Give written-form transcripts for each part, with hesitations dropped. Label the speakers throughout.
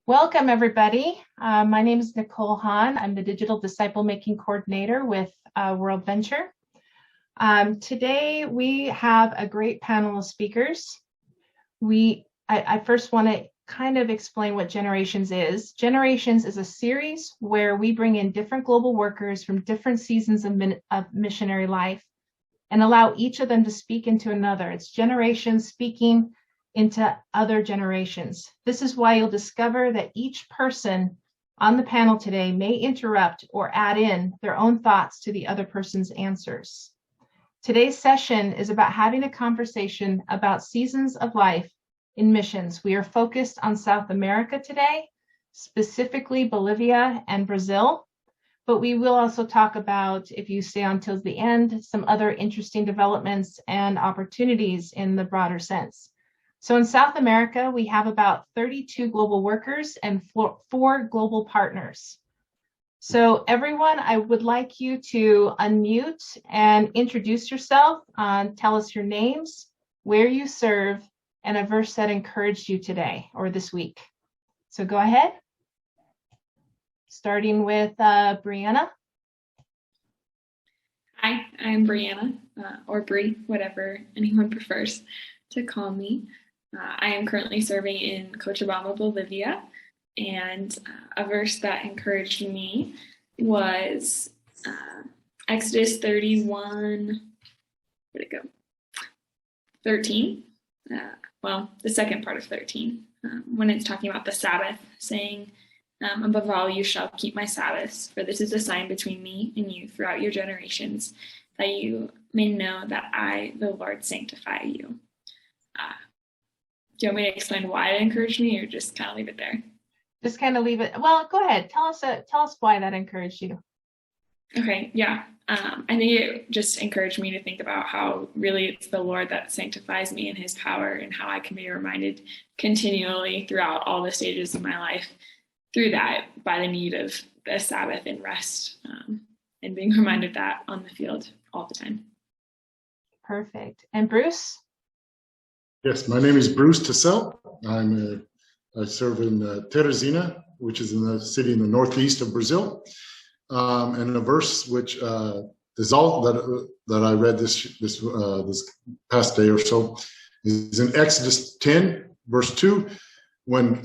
Speaker 1: Welcome, everybody. My name is Nicole Hahn. I'm the Digital Disciple Making Coordinator with World Venture. Today, we have a great panel of speakers. I first want to kind of explain what Generations is. Generations is a series where we bring in different global workers from different seasons of missionary life and allow each of them to speak into another. It's generations speaking into other generations. This is why you'll discover that each person on the panel today may interrupt or add in their own thoughts to the other person's answers. Today's session is about having a conversation about seasons of life in missions. We are focused on South America today, specifically Bolivia and Brazil, but we will also talk about, if you stay on till the end, some other interesting developments and opportunities in the broader sense. So in South America, we have about 32 global workers and four global partners. So everyone, I would like you to unmute and introduce yourself. Tell us your names, where you serve, and a verse that encouraged you today or this week. So go ahead. Starting with Brianna.
Speaker 2: Hi, I'm Brianna, or Bri, whatever anyone prefers to call me. I am currently serving in Cochabamba, Bolivia, and a verse that encouraged me was Exodus 31, where'd it go? 13, well, the second part of 13, when it's talking about the Sabbath, saying, above all, you shall keep my Sabbaths, for this is a sign between me and you throughout your generations, that you may know that I, the Lord, sanctify you. Do you want me to explain why it encouraged me, or just kind of leave it there?
Speaker 1: Just kind of leave it. Well, go ahead. Tell us why that encouraged you.
Speaker 2: Okay, yeah. I think it just encouraged me to think about how really it's the Lord that sanctifies me in his power, and how I can be reminded continually throughout all the stages of my life through that by the need of the Sabbath and rest, and being reminded that on the field all the time.
Speaker 1: Perfect. And Bruce?
Speaker 3: Yes, my name is Bruce Teselle. I serve in Teresina, which is in the city in the northeast of Brazil. And a verse which is all that I read this past day or so is in Exodus 10, verse 2, when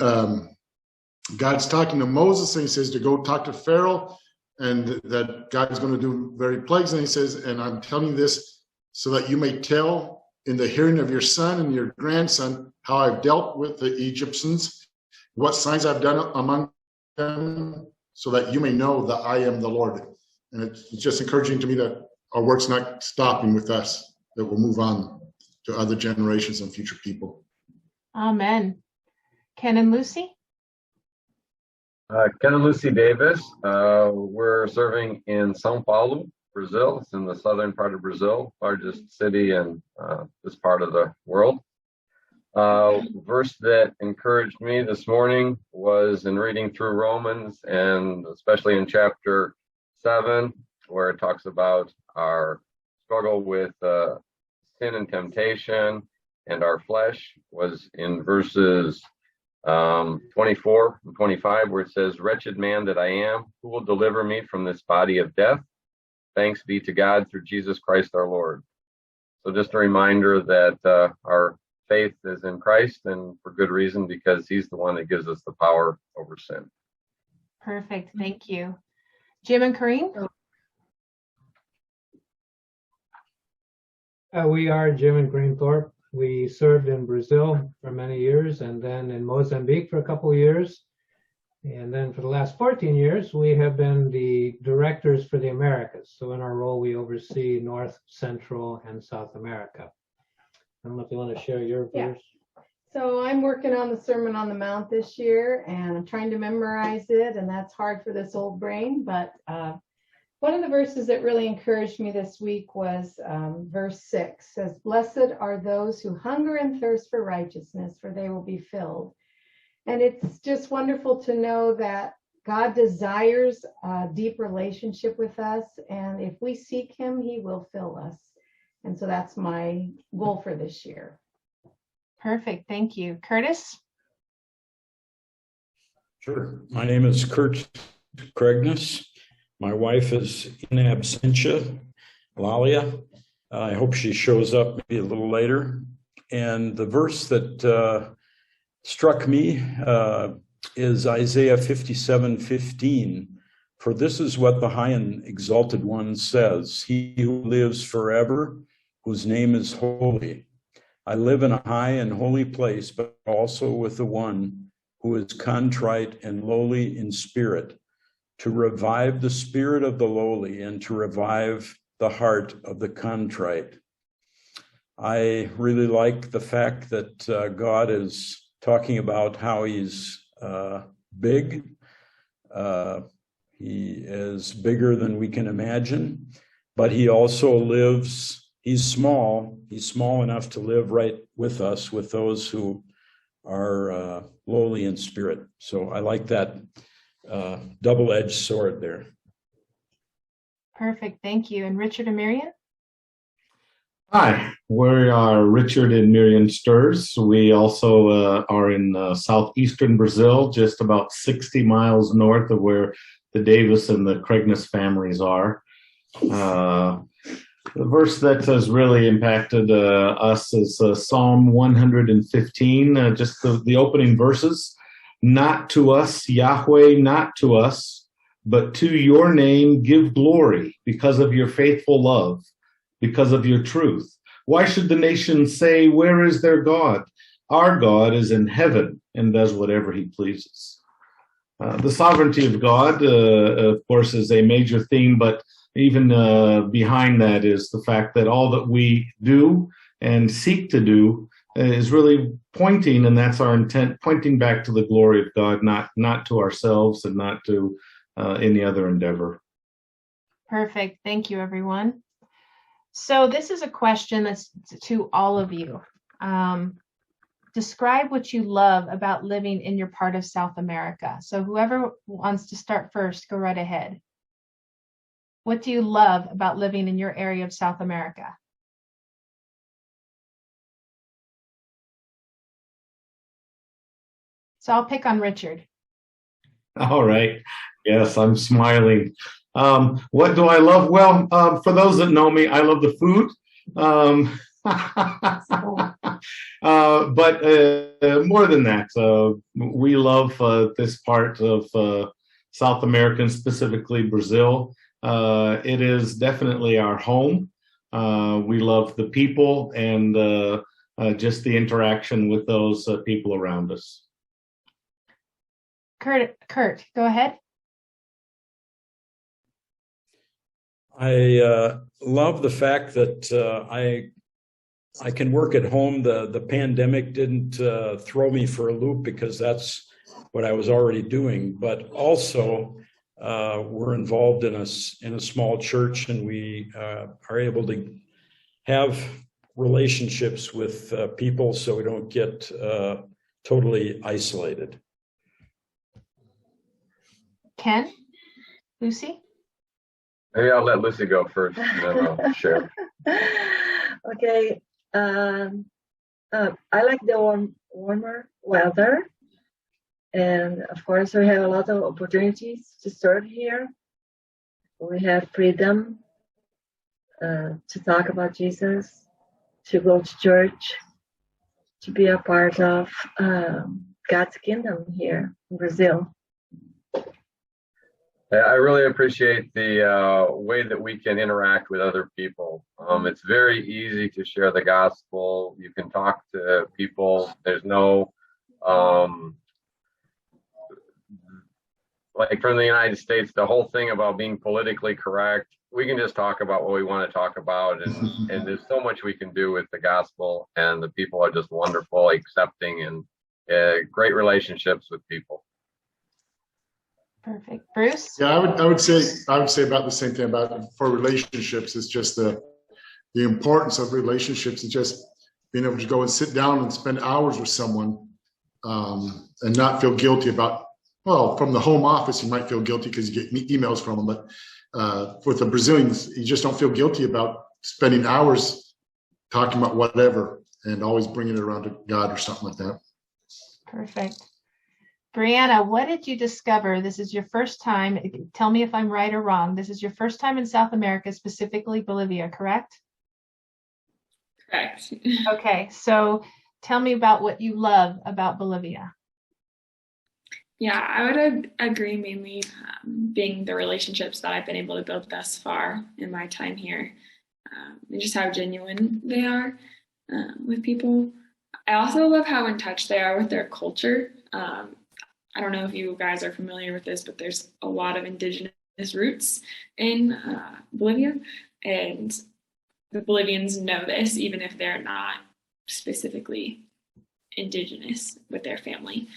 Speaker 3: God's talking to Moses, and he says to go talk to Pharaoh, and that God's going to do very plagues. And he says, and I'm telling you this so that you may tell in the hearing of your son and your grandson how I've dealt with the Egyptians, what signs I've done among them, so that you may know that I am the Lord. And it's just encouraging to me that our work's not stopping with us, that we'll move on to other generations and future people.
Speaker 1: Amen. Ken and Lucy?
Speaker 4: Ken and Lucy Davis. We're serving in São Paulo, Brazil. It's in the southern part of Brazil, largest city in this part of the world. Verse that encouraged me this morning was in reading through Romans, and especially in chapter 7, where it talks about our struggle with sin and temptation and our flesh, was in verses 24 and 25, where it says, "Wretched man that I am, who will deliver me from this body of death? Thanks be to God through Jesus Christ our Lord." So just a reminder that our faith is in Christ, and for good reason, because he's the one that gives us the power over sin.
Speaker 1: Perfect. Thank you. Jim and Kareem?
Speaker 5: We are Jim and Greenthorpe. We served in Brazil for many years, and then in Mozambique for a couple of years. And then for the last 14 years, we have been the directors for the Americas. So in our role, we oversee North, Central, and South America. I don't know if you want to share your verse.
Speaker 6: Yeah. So I'm working on the Sermon on the Mount this year, and I'm trying to memorize it, and that's hard for this old brain. But one of the verses that really encouraged me this week was verse 6. Says, "Blessed are those who hunger and thirst for righteousness, for they will be filled." And it's just wonderful to know that God desires a deep relationship with us, and if we seek him, he will fill us. And so that's my goal for this year.
Speaker 1: Perfect. Thank you. Curtis?
Speaker 7: Sure. My name is Kurt Kregness. My wife is in absentia, Lalia. I hope she shows up maybe a little later. And the verse that struck me is Isaiah 57:15. For this is what the high and exalted one says, he who lives forever, whose name is holy. I live in a high and holy place, but also with the one who is contrite and lowly in spirit, to revive the spirit of the lowly and to revive the heart of the contrite. I really like the fact that God is talking about how he's big. He is bigger than we can imagine, but he also lives, he's small enough to live right with us, with those who are lowly in spirit. So I like that double-edged sword there.
Speaker 1: Perfect. Thank you. And Richard and Marion?
Speaker 8: Hi, we are Richard and Miriam Sturs. We also are in southeastern Brazil, just about 60 miles north of where the Davis and the Kregness families are. The verse that has really impacted us is Psalm 115, just the opening verses. Not to us, Yahweh, not to us, but to your name give glory because of your faithful love, because of your truth. Why should the nations say, where is their God? Our God is in heaven and does whatever he pleases. The sovereignty of God, of course, is a major theme, but even behind that is the fact that all that we do and seek to do is really pointing, and that's our intent, pointing back to the glory of God, not to ourselves and not to any other endeavor.
Speaker 1: Perfect. Thank you, everyone. So this is a question that's to all of you. Describe what you love about living in your part of South America. So whoever wants to start first, go right ahead. What do you love about living in your area of South America? So I'll pick on Richard.
Speaker 8: All right. Yes, I'm smiling. What do I love? Well, for those that know me, I love the food. But more than that, we love this part of South America, and specifically Brazil. It is definitely our home. We love the people and just the interaction with those people around us.
Speaker 1: Kurt, go ahead.
Speaker 7: I love the fact that I can work at home. The pandemic didn't throw me for a loop because that's what I was already doing. But also, we're involved in a small church, and we are able to have relationships with people, so we don't get totally isolated.
Speaker 1: Ken? Lucy?
Speaker 4: Maybe I'll let Lucy go first, and then I'll share.
Speaker 9: Okay. I like the warmer weather. And of course, we have a lot of opportunities to serve here. We have freedom to talk about Jesus, to go to church, to be a part of God's kingdom here in Brazil.
Speaker 4: I really appreciate the way that we can interact with other people. It's very easy to share the gospel. You can talk to people. There's no, like from the United States, the whole thing about being politically correct. We can just talk about what we want to talk about, and there's so much we can do with the gospel, and the people are just wonderful, accepting, and great relationships with people.
Speaker 1: Perfect. Bruce?
Speaker 3: Yeah, I would say about the same thing about for relationships. It's just the importance of relationships and just being able to go and sit down and spend hours with someone and not feel guilty about, well, from the home office, you might feel guilty because you get emails from them, but with the Brazilians, you just don't feel guilty about spending hours talking about whatever and always bringing it around to God or something like that.
Speaker 1: Perfect. Brianna, what did you discover? This is your first time. Tell me if I'm right or wrong. This is your first time in South America, specifically Bolivia, correct?
Speaker 2: Correct.
Speaker 1: Okay, so tell me about what you love about Bolivia.
Speaker 2: Yeah, I would agree, mainly being the relationships that I've been able to build thus far in my time here, and just how genuine they are with people. I also love how in touch they are with their culture. I don't know if you guys are familiar with this, but there's a lot of indigenous roots in Bolivia, and the Bolivians know this, even if they're not specifically indigenous with their family.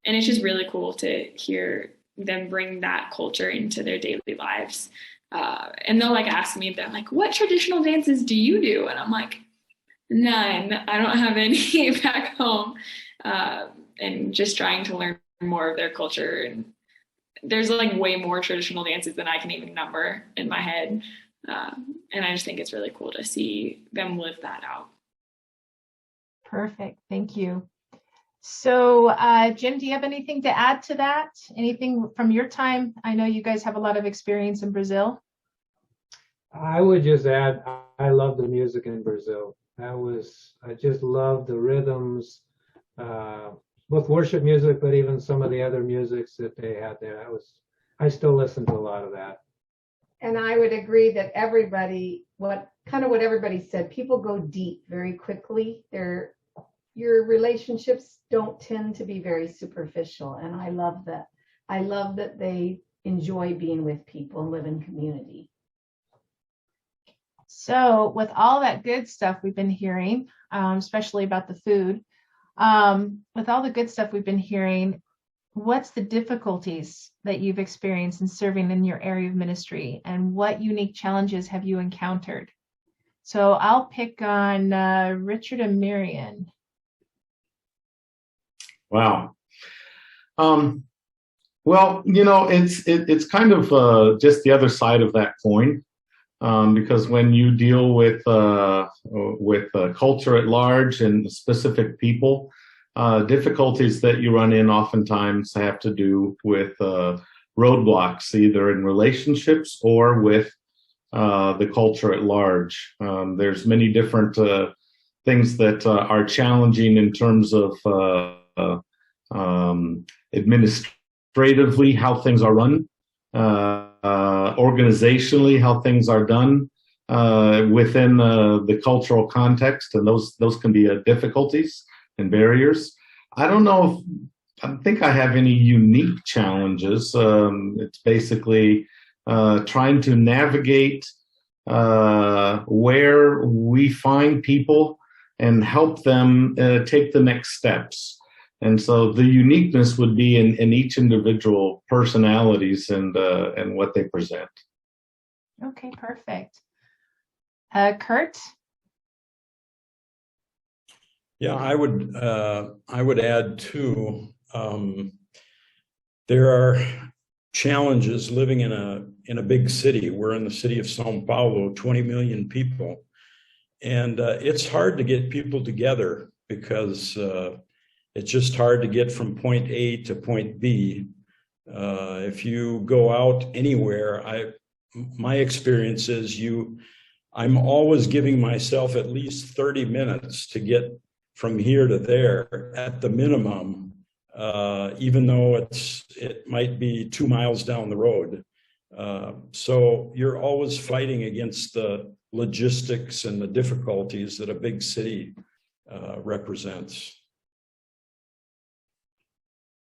Speaker 2: And it's just really cool to hear them bring that culture into their daily lives. And they'll like ask me, they're like, what traditional dances do you do? And I'm like, none. I don't have any back home. And just trying to learn more of their culture. And there's like way more traditional dances than I can even number in my head. And I just think it's really cool to see them live that out.
Speaker 1: Perfect. Thank you. So, Jim, do you have anything to add to that? Anything from your time? I know you guys have a lot of experience in Brazil.
Speaker 5: I would just add, I love the music in Brazil. I just love the rhythms, both worship music, but even some of the other musics that they had there. I still listen to a lot of that.
Speaker 6: And I would agree that everybody, what everybody said, people go deep very quickly. Your relationships don't tend to be very superficial. And I love that. I love that they enjoy being with people and live in community.
Speaker 1: So with all that good stuff we've been hearing, especially about the food, with all the good stuff we've been hearing, what's the difficulties that you've experienced in serving in your area of ministry, and what unique challenges have you encountered? So I'll pick on Richard and Marian.
Speaker 8: Wow. Well, it's kind of just the other side of that coin, because when you deal with culture at large and specific people, difficulties that you run in oftentimes have to do with roadblocks, either in relationships or with the culture at large. There's many different things that are challenging in terms of administratively, how things are run, organizationally, how things are done within the cultural context, and those can be difficulties and barriers. I think I have any unique challenges. It's basically trying to navigate where we find people and help them take the next steps. And so the uniqueness would be in each individual personalities and what they present.
Speaker 1: Okay, perfect. Kurt?
Speaker 7: Yeah, I would add too. There are challenges living in a big city. We're in the city of Sao Paulo, 20 million people, and it's hard to get people together because it's just hard to get from point A to point B. If you go out anywhere, my experience is I'm always giving myself at least 30 minutes to get from here to there at the minimum, even though it might be 2 miles down the road. So you're always fighting against the logistics and the difficulties that a big city represents.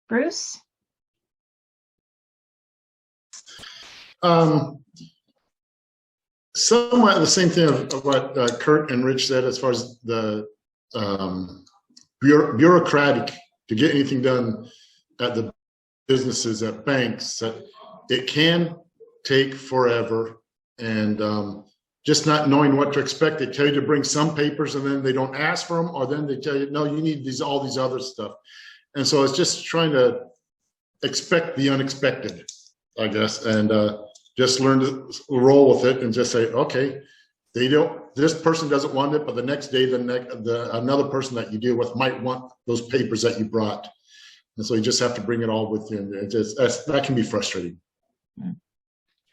Speaker 1: Bruce?
Speaker 3: Somewhat the same thing of what Kurt and Rich said as far as the bureaucratic to get anything done at the businesses, at banks, that it can take forever, and just not knowing what to expect. They tell you to bring some papers and then they don't ask for them, or then they tell you, no, you need all these other stuff. And so it's just trying to expect the unexpected, I guess, and just learn to roll with it and just say, okay, this person doesn't want it, but the next day, another person that you deal with might want those papers that you brought. And so you just have to bring it all with you. And that can be frustrating.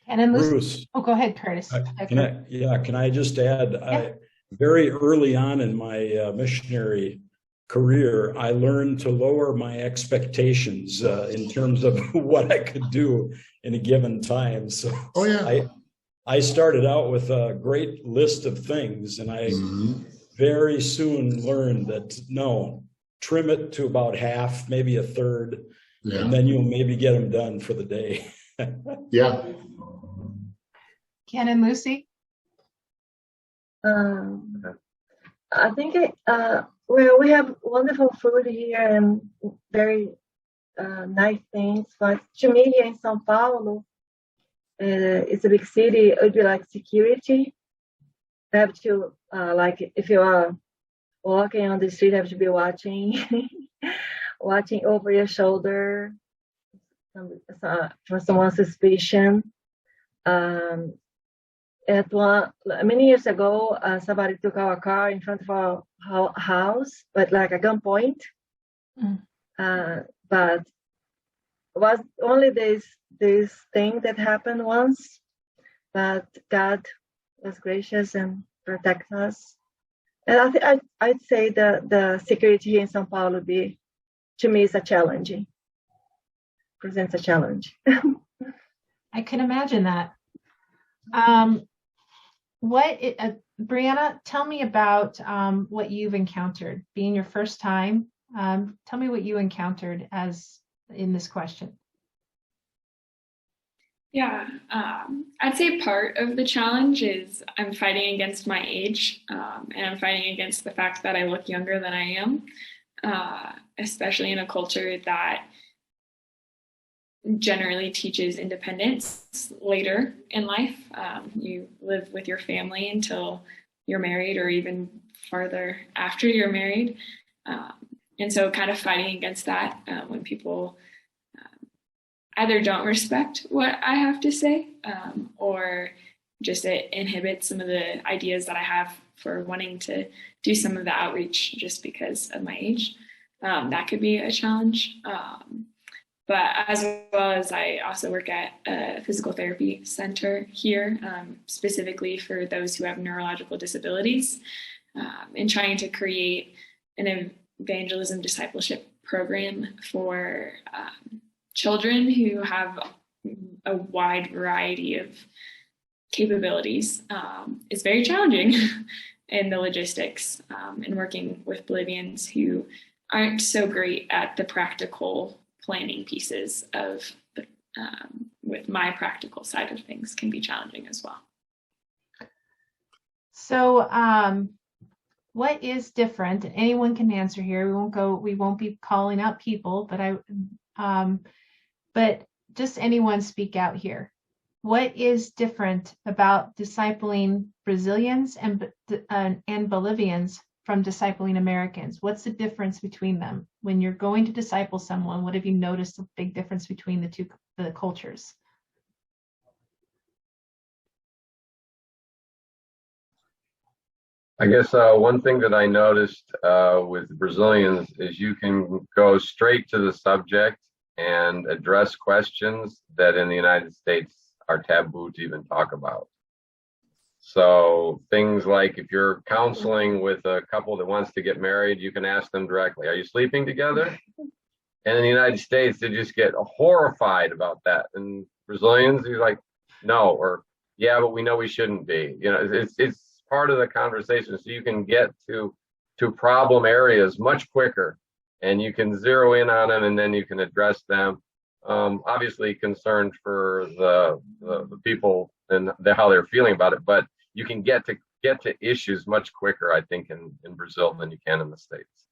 Speaker 1: And then
Speaker 7: Bruce,
Speaker 1: go ahead, Curtis.
Speaker 7: can I just add, very early on in my missionary career, I learned to lower my expectations in terms of what I could do in a given time. So I started out with a great list of things, and I very soon learned that no, trim it to about half, maybe a third, and then you'll maybe get them done for the day.
Speaker 3: Yeah.
Speaker 1: Ken and Lucy?
Speaker 9: I think well, we have wonderful food here and very nice things. But to me, here in São Paulo, it's a big city. It would be like security. You have to like if you are walking on the street, you have to be watching, watching over your shoulder for someone's suspicion. Many years ago, somebody took our car in front of our house, but like at gunpoint. But it was only this thing that happened once, but God was gracious and protect us. And I'd say the security here in São Paulo to me is presents a challenge.
Speaker 1: I can imagine that. Brianna, tell me about what you've encountered. Being your first time, tell me what you encountered as in this question.
Speaker 2: Yeah, I'd say part of the challenge is I'm fighting against my age, and I'm fighting against the fact that I look younger than I am, especially in a culture that generally teaches independence later in life. You live with your family until you're married or even farther after you're married. And so kind of fighting against that when people either don't respect what I have to say or just it inhibits some of the ideas that I have for wanting to do some of the outreach just because of my age. That could be a challenge. But as well as I also work at a physical therapy center here, specifically for those who have neurological disabilities, and trying to create an evangelism discipleship program for children who have a wide variety of capabilities is very challenging in the logistics and working with Bolivians who aren't so great at the practical planning pieces of with my practical side of things can be challenging as well.
Speaker 1: So what is different? Anyone can answer here. We won't be calling out people, but just anyone speak out here. What is different about discipling Brazilians and Bolivians from discipling Americans? What's the difference between them? When you're going to disciple someone, what have you noticed a big difference between the cultures?
Speaker 4: I guess one thing that I noticed with Brazilians is you can go straight to the subject and address questions that in the United States are taboo to even talk about. So things like if you're counseling with a couple that wants to get married, you can ask them directly, are you sleeping together? And in the United States, they just get horrified about that. And Brazilians, you're like, no, or yeah, but we know we shouldn't be. You know, it's part of the conversation. So you can get to problem areas much quicker and you can zero in on them and then you can address them. Obviously concerned for the people and how they're feeling about it, but you can get to issues much quicker, I think, in Brazil than you can in the States.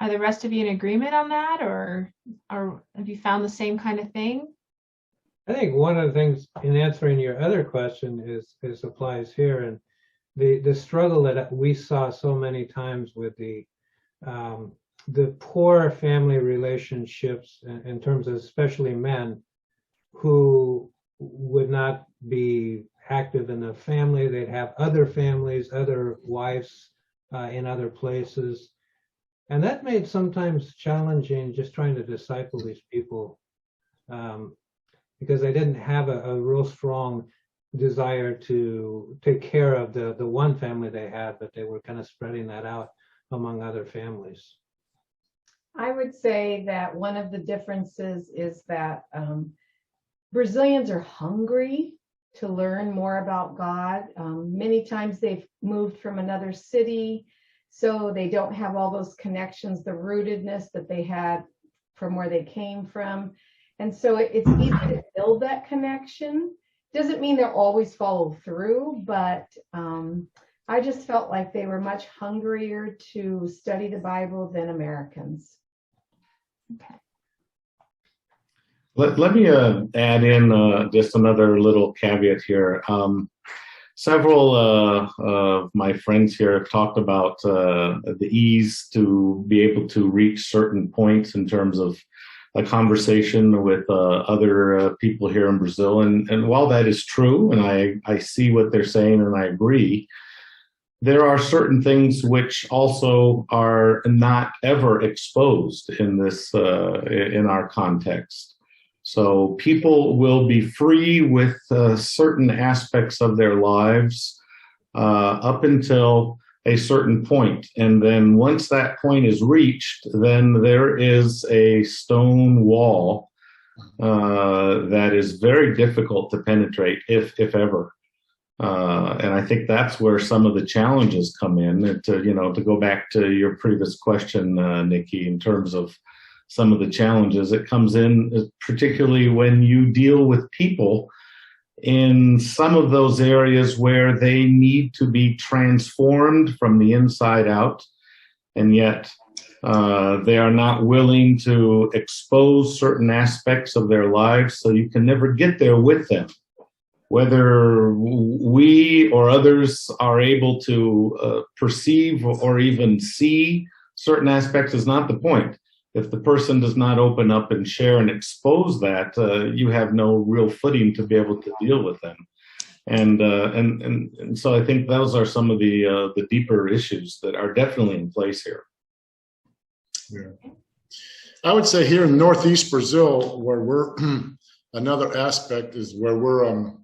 Speaker 1: Are the rest of you in agreement on that, or have you found the same kind of thing?
Speaker 5: I think one of the things in answering your other question is applies here, and the struggle that we saw so many times with the poor family relationships in terms of especially men who would not be active in the family. They'd have other families, other wives in other places. And that made sometimes challenging just trying to disciple these people, because they didn't have a real strong desire to take care of the one family they had, but they were kind of spreading that out among other families.
Speaker 6: I would say that one of the differences is that Brazilians are hungry to learn more about God. Many times they've moved from another city, so they don't have all those connections, the rootedness that they had from where they came from. And so it's easy to build that connection. Doesn't mean they'll always follow through, but I just felt like they were much hungrier to study the Bible than Americans.
Speaker 1: Okay.
Speaker 8: Let me add in just another little caveat here. Several of my friends here have talked about the ease to be able to reach certain points in terms of a conversation with other people here in Brazil. And while that is true, and I see what they're saying and I agree, there are certain things which also are not ever exposed in this in our context. So people will be free with certain aspects of their lives up until a certain point. And then once that point is reached, then there is a stone wall that is very difficult to penetrate, if ever. And I think that's where some of the challenges come in. And to go back to your previous question, Nikki, in terms of some of the challenges, it comes in particularly when you deal with people in some of those areas where they need to be transformed from the inside out, and yet they are not willing to expose certain aspects of their lives, so you can never get there with them. Whether we or others are able to perceive or even see certain aspects is not the point. If the person does not open up and share and expose that, you have no real footing to be able to deal with them. And so I think those are some of the deeper issues that are definitely in place here.
Speaker 3: Yeah. I would say here in Northeast Brazil, where we're another aspect is where we're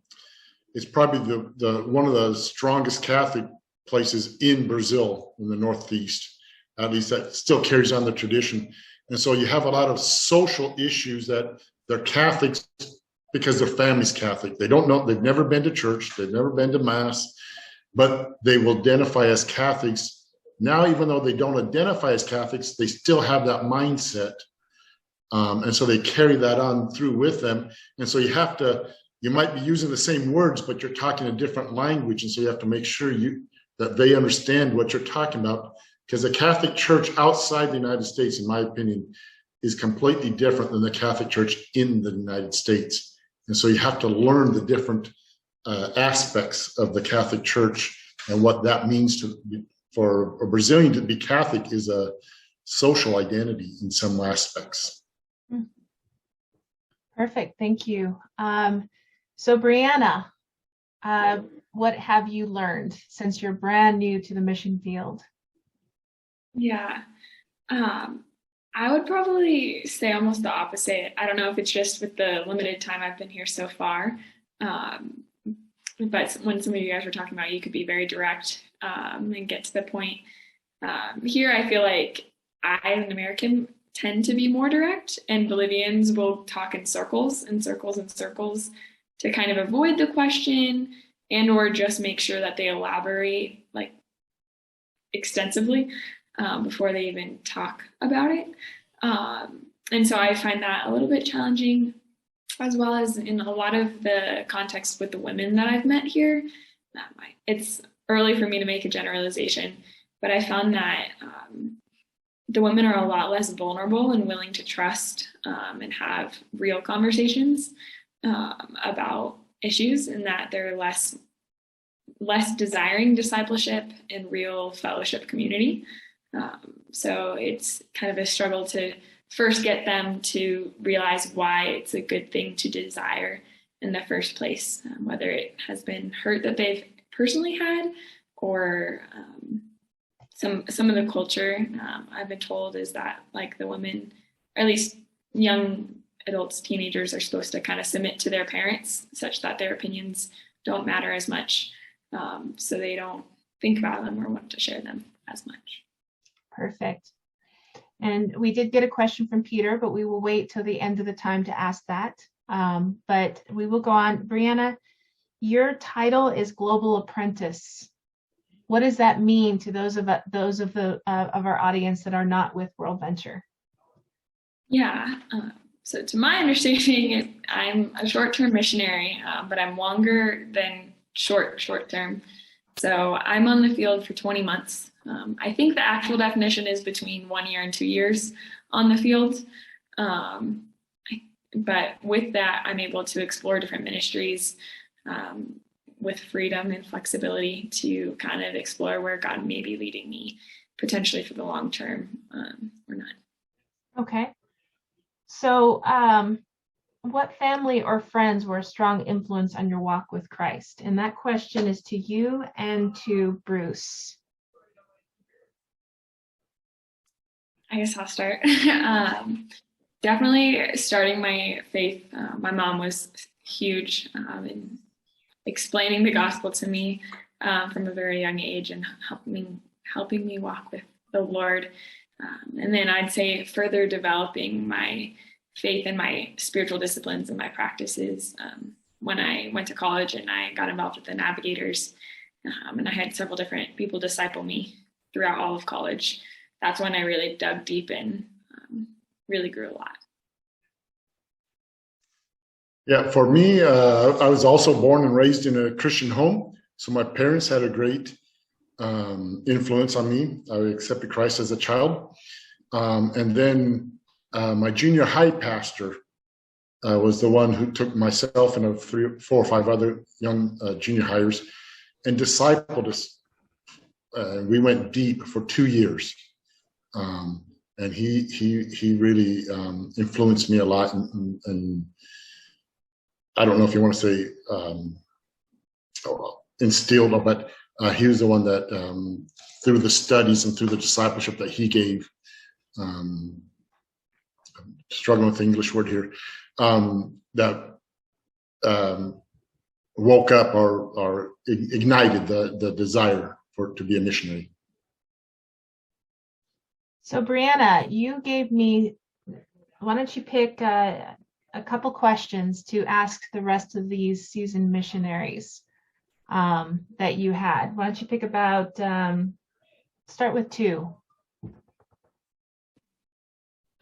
Speaker 3: it's probably the one of the strongest Catholic places in Brazil, in the Northeast. At least that still carries on the tradition. And so you have a lot of social issues that they're Catholics because their family's Catholic. They don't know, they've never been to church, they've never been to Mass, but they will identify as Catholics. Now, even though they don't identify as Catholics, they still have that mindset. And so they carry that on through with them. And so you might be using the same words, but you're talking a different language. And so you have to make sure that they understand what you're talking about. Because the Catholic Church outside the United States, in my opinion, is completely different than the Catholic Church in the United States. And so you have to learn the different aspects of the Catholic Church and what that means for a Brazilian to be Catholic is a social identity in some aspects.
Speaker 1: Perfect, thank you. So Brianna, what have you learned since you're brand new to the mission field?
Speaker 2: Yeah, I would probably say almost the opposite. I don't know if it's just with the limited time I've been here so far, but when some of you guys were talking about, you could be very direct and get to the point. Here, I feel like I, as an American, tend to be more direct, and Bolivians will talk in circles and circles and circles to kind of avoid the question and or just make sure that they elaborate like extensively before they even talk about it. And so I find that a little bit challenging, as well as in a lot of the context with the women that I've met here. It's early for me to make a generalization, but I found that the women are a lot less vulnerable and willing to trust and have real conversations about issues, and that they're less desiring discipleship and real fellowship community. So it's kind of a struggle to first get them to realize why it's a good thing to desire in the first place, whether it has been hurt that they've personally had or some of the culture, I've been told, is that like the women, or at least young adults, teenagers, are supposed to kind of submit to their parents such that their opinions don't matter as much. So they don't think about them or want to share them as much.
Speaker 1: Perfect. And we did get a question from Peter, but we will wait till the end of the time to ask that. But we will go on. Brianna, your title is Global Apprentice. What does that mean to those of our audience that are not with World Venture?
Speaker 2: Yeah. So to my understanding, I'm a short-term missionary, but I'm longer than short-term. So I'm on the field for 20 months. I think the actual definition is between 1 year and 2 years on the field. But with that, I'm able to explore different ministries with freedom and flexibility to kind of explore where God may be leading me, potentially for the long term or not.
Speaker 1: Okay. So what family or friends were a strong influence on your walk with Christ? And that question is to you and to Bruce.
Speaker 2: I guess I'll start. Definitely starting my faith. My mom was huge in explaining the gospel to me from a very young age and helping me walk with the Lord. And then I'd say further developing my faith and my spiritual disciplines and my practices when I went to college and I got involved with the Navigators. And I had several different people disciple me throughout all of college. That's when I really dug deep and really grew a lot.
Speaker 3: Yeah, for me, I was also born and raised in a Christian home. So my parents had a great influence on me. I accepted Christ as a child. And then my junior high pastor was the one who took myself and 4 or 5 other young junior hires and discipled us. We went deep for 2 years. And he really influenced me a lot, and I don't know if you want to say instilled, but he was the one that through the studies and through the discipleship that he gave, struggling with the English word here, that woke up or ignited the desire to be a missionary.
Speaker 1: So Brianna, you gave me, why don't you pick a couple questions to ask the rest of these seasoned missionaries that you had. Why don't you pick about, start with 2.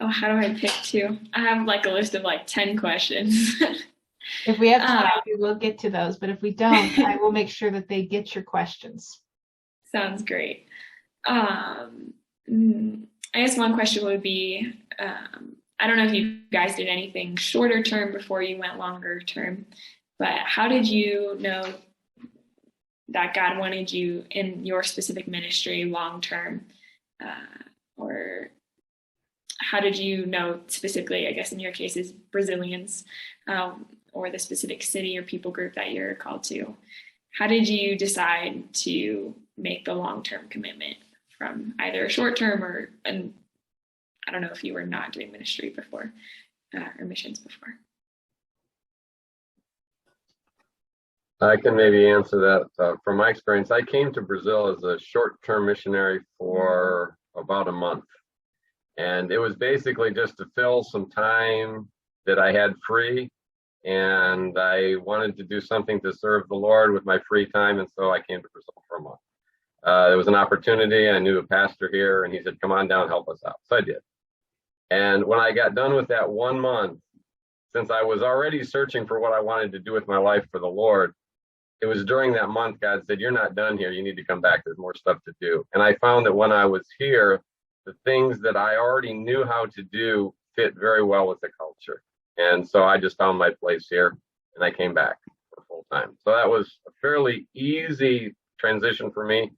Speaker 2: Oh, how do I pick 2? I have like a list of like 10 questions.
Speaker 1: If we have time, we will get to those, but if we don't, I will make sure that they get your questions.
Speaker 2: Sounds great. I guess one question would be, I don't know if you guys did anything shorter term before you went longer term, but how did you know that God wanted you in your specific ministry long term? Or how did you know specifically, I guess in your case, is Brazilians, or the specific city or people group that you're called to? How did you decide to make the long-term commitment from either a short-term and I don't know if you were not doing ministry before or missions before?
Speaker 4: I can maybe answer that. From my experience, I came to Brazil as a short-term missionary for about a month. And it was basically just to fill some time that I had free. And I wanted to do something to serve the Lord with my free time. And so I came to Brazil for a month. There was an opportunity. I knew a pastor here, and he said, come on down, help us out. So I did. And when I got done with that 1 month, since I was already searching for what I wanted to do with my life for the Lord, it was during that month God said, you're not done here. You need to come back. There's more stuff to do. And I found that when I was here, the things that I already knew how to do fit very well with the culture. And so I just found my place here, and I came back for full time. So that was a fairly easy transition for me.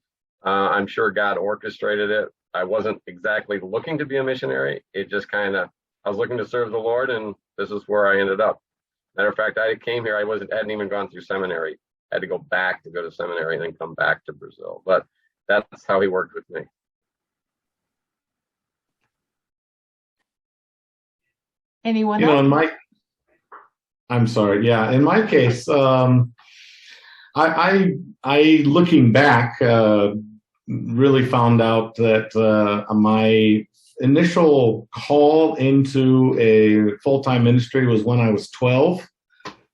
Speaker 4: I'm sure God orchestrated it. I wasn't exactly looking to be a missionary. It just I was looking to serve the Lord, and this is where I ended up. Matter of fact, I came here, hadn't even gone through seminary. I had to go back to go to seminary and then come back to Brazil. But that's how he worked with me.
Speaker 1: Anyone
Speaker 8: You know,
Speaker 1: else?
Speaker 8: I'm sorry. Yeah, in my case, I looking back, really found out that my initial call into a full-time ministry was when I was 12,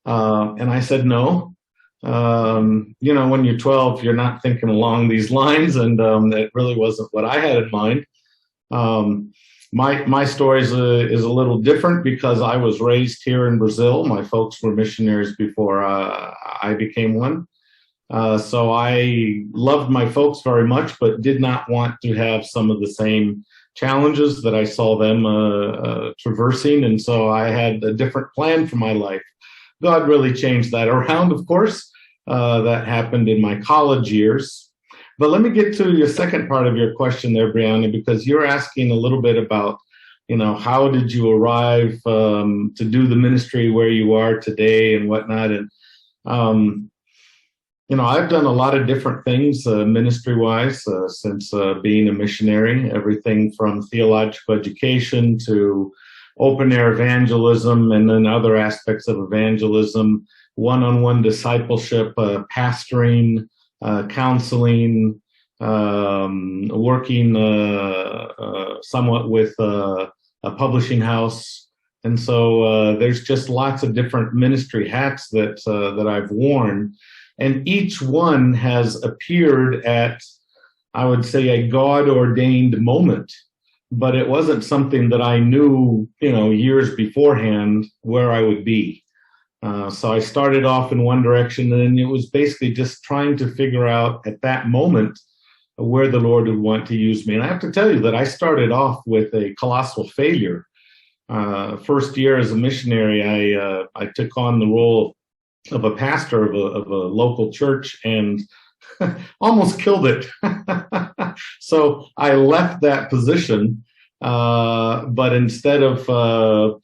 Speaker 8: and I said no. You know, when you're 12, you're not thinking along these lines, and that really wasn't what I had in mind. My story is a little different because I was raised here in Brazil. My folks were missionaries before I became one. So I loved my folks very much, but did not want to have some of the same challenges that I saw them traversing. And so I had a different plan for my life. God really changed that around, of course. That happened in my college years. But let me get to your second part of your question there, Brianna, because you're asking a little bit about, you know, how did you arrive to do the ministry where you are today and whatnot. And you know, I've done a lot of different things ministry-wise since being a missionary, everything from theological education to open-air evangelism and then other aspects of evangelism, one-on-one discipleship, pastoring, counseling, working somewhat with a publishing house. And so there's just lots of different ministry hats that I've worn. And each one has appeared at, I would say, a God-ordained moment. But it wasn't something that I knew, you know, years beforehand where I would be. So I started off in one direction, and it was basically just trying to figure out at that moment where the Lord would want to use me. And I have to tell you that I started off with a colossal failure. First year as a missionary, I took on the role of a pastor of a local church and almost killed it. So I left that position, but instead of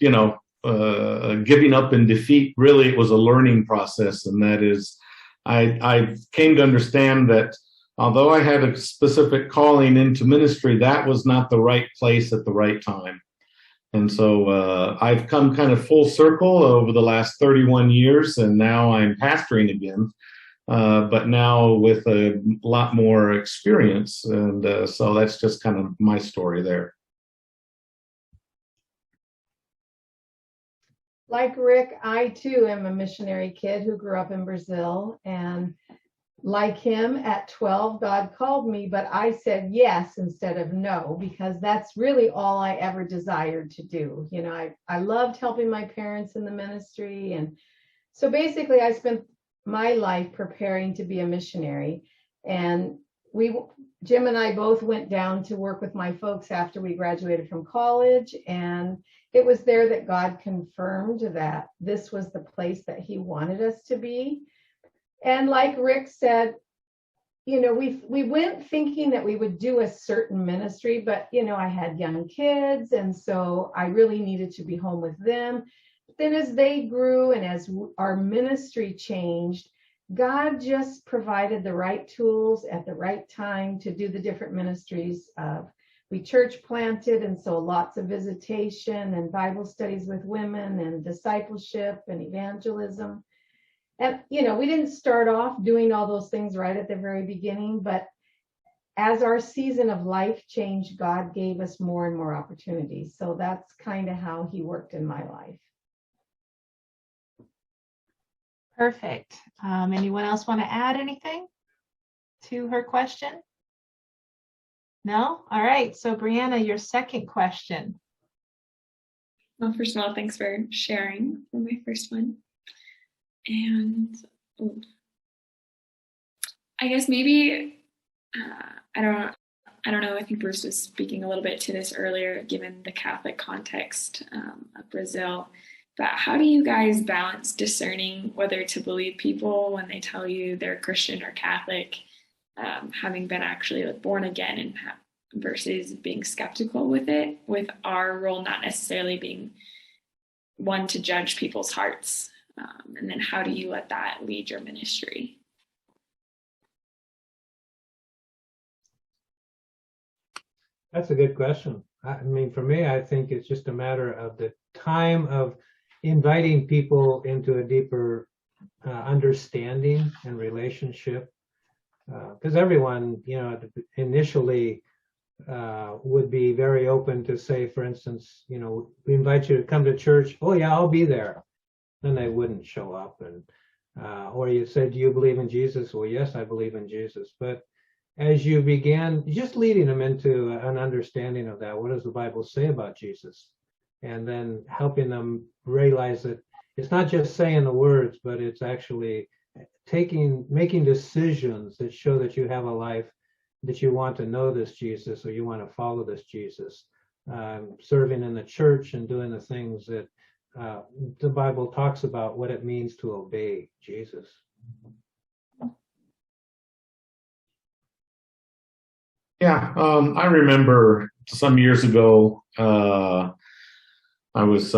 Speaker 8: giving up in defeat, really it was a learning process. And that is, I came to understand that although I had a specific calling into ministry, that was not the right place at the right time. And so I've come kind of full circle over the last 31 years, and now I'm pastoring again, but now with a lot more experience. And so that's just kind of my story there.
Speaker 6: Like Rick, I too am a missionary kid who grew up in Brazil, and like him, at 12, God called me, but I said yes instead of no, because that's really all I ever desired to do. You know, I loved helping my parents in the ministry. And so basically I spent my life preparing to be a missionary. And Jim and I both went down to work with my folks after we graduated from college. And it was there that God confirmed that this was the place that he wanted us to be. And like Rick said, you know, we went thinking that we would do a certain ministry, but, you know, I had young kids, and so I really needed to be home with them. But then as they grew and as our ministry changed, God just provided the right tools at the right time to do the different ministries. We church planted, and so lots of visitation and Bible studies with women and discipleship and evangelism. And, you know, we didn't start off doing all those things right at the very beginning, but as our season of life changed, God gave us more and more opportunities. So that's kind of how he worked in my life.
Speaker 1: Perfect. Anyone else want to add anything to her question? No? All right. So Brianna, your second question.
Speaker 2: Well, first of all, thanks for sharing for my first one. And I guess maybe, I don't know, I think Bruce was speaking a little bit to this earlier, given the Catholic context of Brazil, but how do you guys balance discerning whether to believe people when they tell you they're Christian or Catholic, having been actually born again, and versus being skeptical with it, with our role not necessarily being one to judge people's hearts? And then how do you let that lead your ministry?
Speaker 5: That's a good question. I mean, for me, I think it's just a matter of the time of inviting people into a deeper understanding and relationship. Because everyone, initially would be very open to say, for instance, we invite you to come to church. Oh yeah, I'll be there. Then they wouldn't show up. And or you said, do you believe in Jesus? Well, yes, I believe in Jesus. But as you began just leading them into an understanding of that, what does the Bible say about Jesus? And then helping them realize that it's not just saying the words, but it's actually making decisions that show that you have a life, that you want to know this Jesus or you want to follow this Jesus, serving in the church and doing the things that the Bible talks about what it means to obey Jesus.
Speaker 8: Yeah, I remember some years ago, I was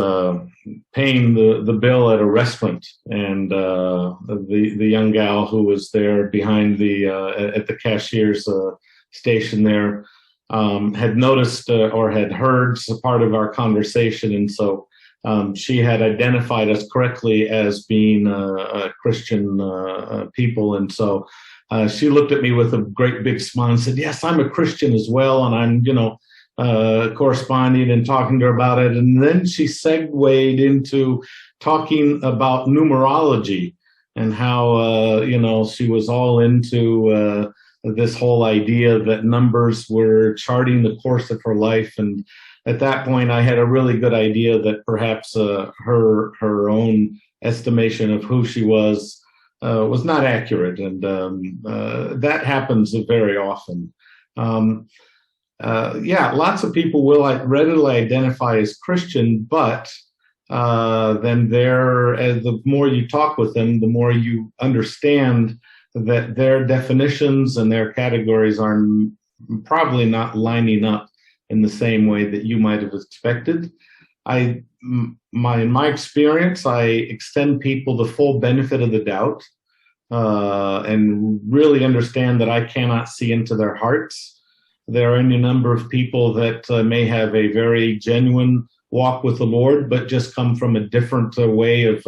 Speaker 8: paying the bill at a restaurant, and the young gal who was there behind at the cashier's station there had noticed or had heard part of our conversation, and so she had identified us correctly as being Christian people, and so she looked at me with a great big smile and said, "Yes, I'm a Christian as well," and I'm corresponding and talking to her about it. And then she segued into talking about numerology and how, she was all into this whole idea that numbers were charting the course of her life. And at that point, I had a really good idea that perhaps her own estimation of who she was not accurate. And that happens very often. Lots of people will readily identify as Christian, but then as the more you talk with them, the more you understand that their definitions and their categories are probably not lining up in the same way that you might have expected. In my experience, I extend people the full benefit of the doubt and really understand that I cannot see into their hearts. There are any number of people that may have a very genuine walk with the Lord, but just come from a different way of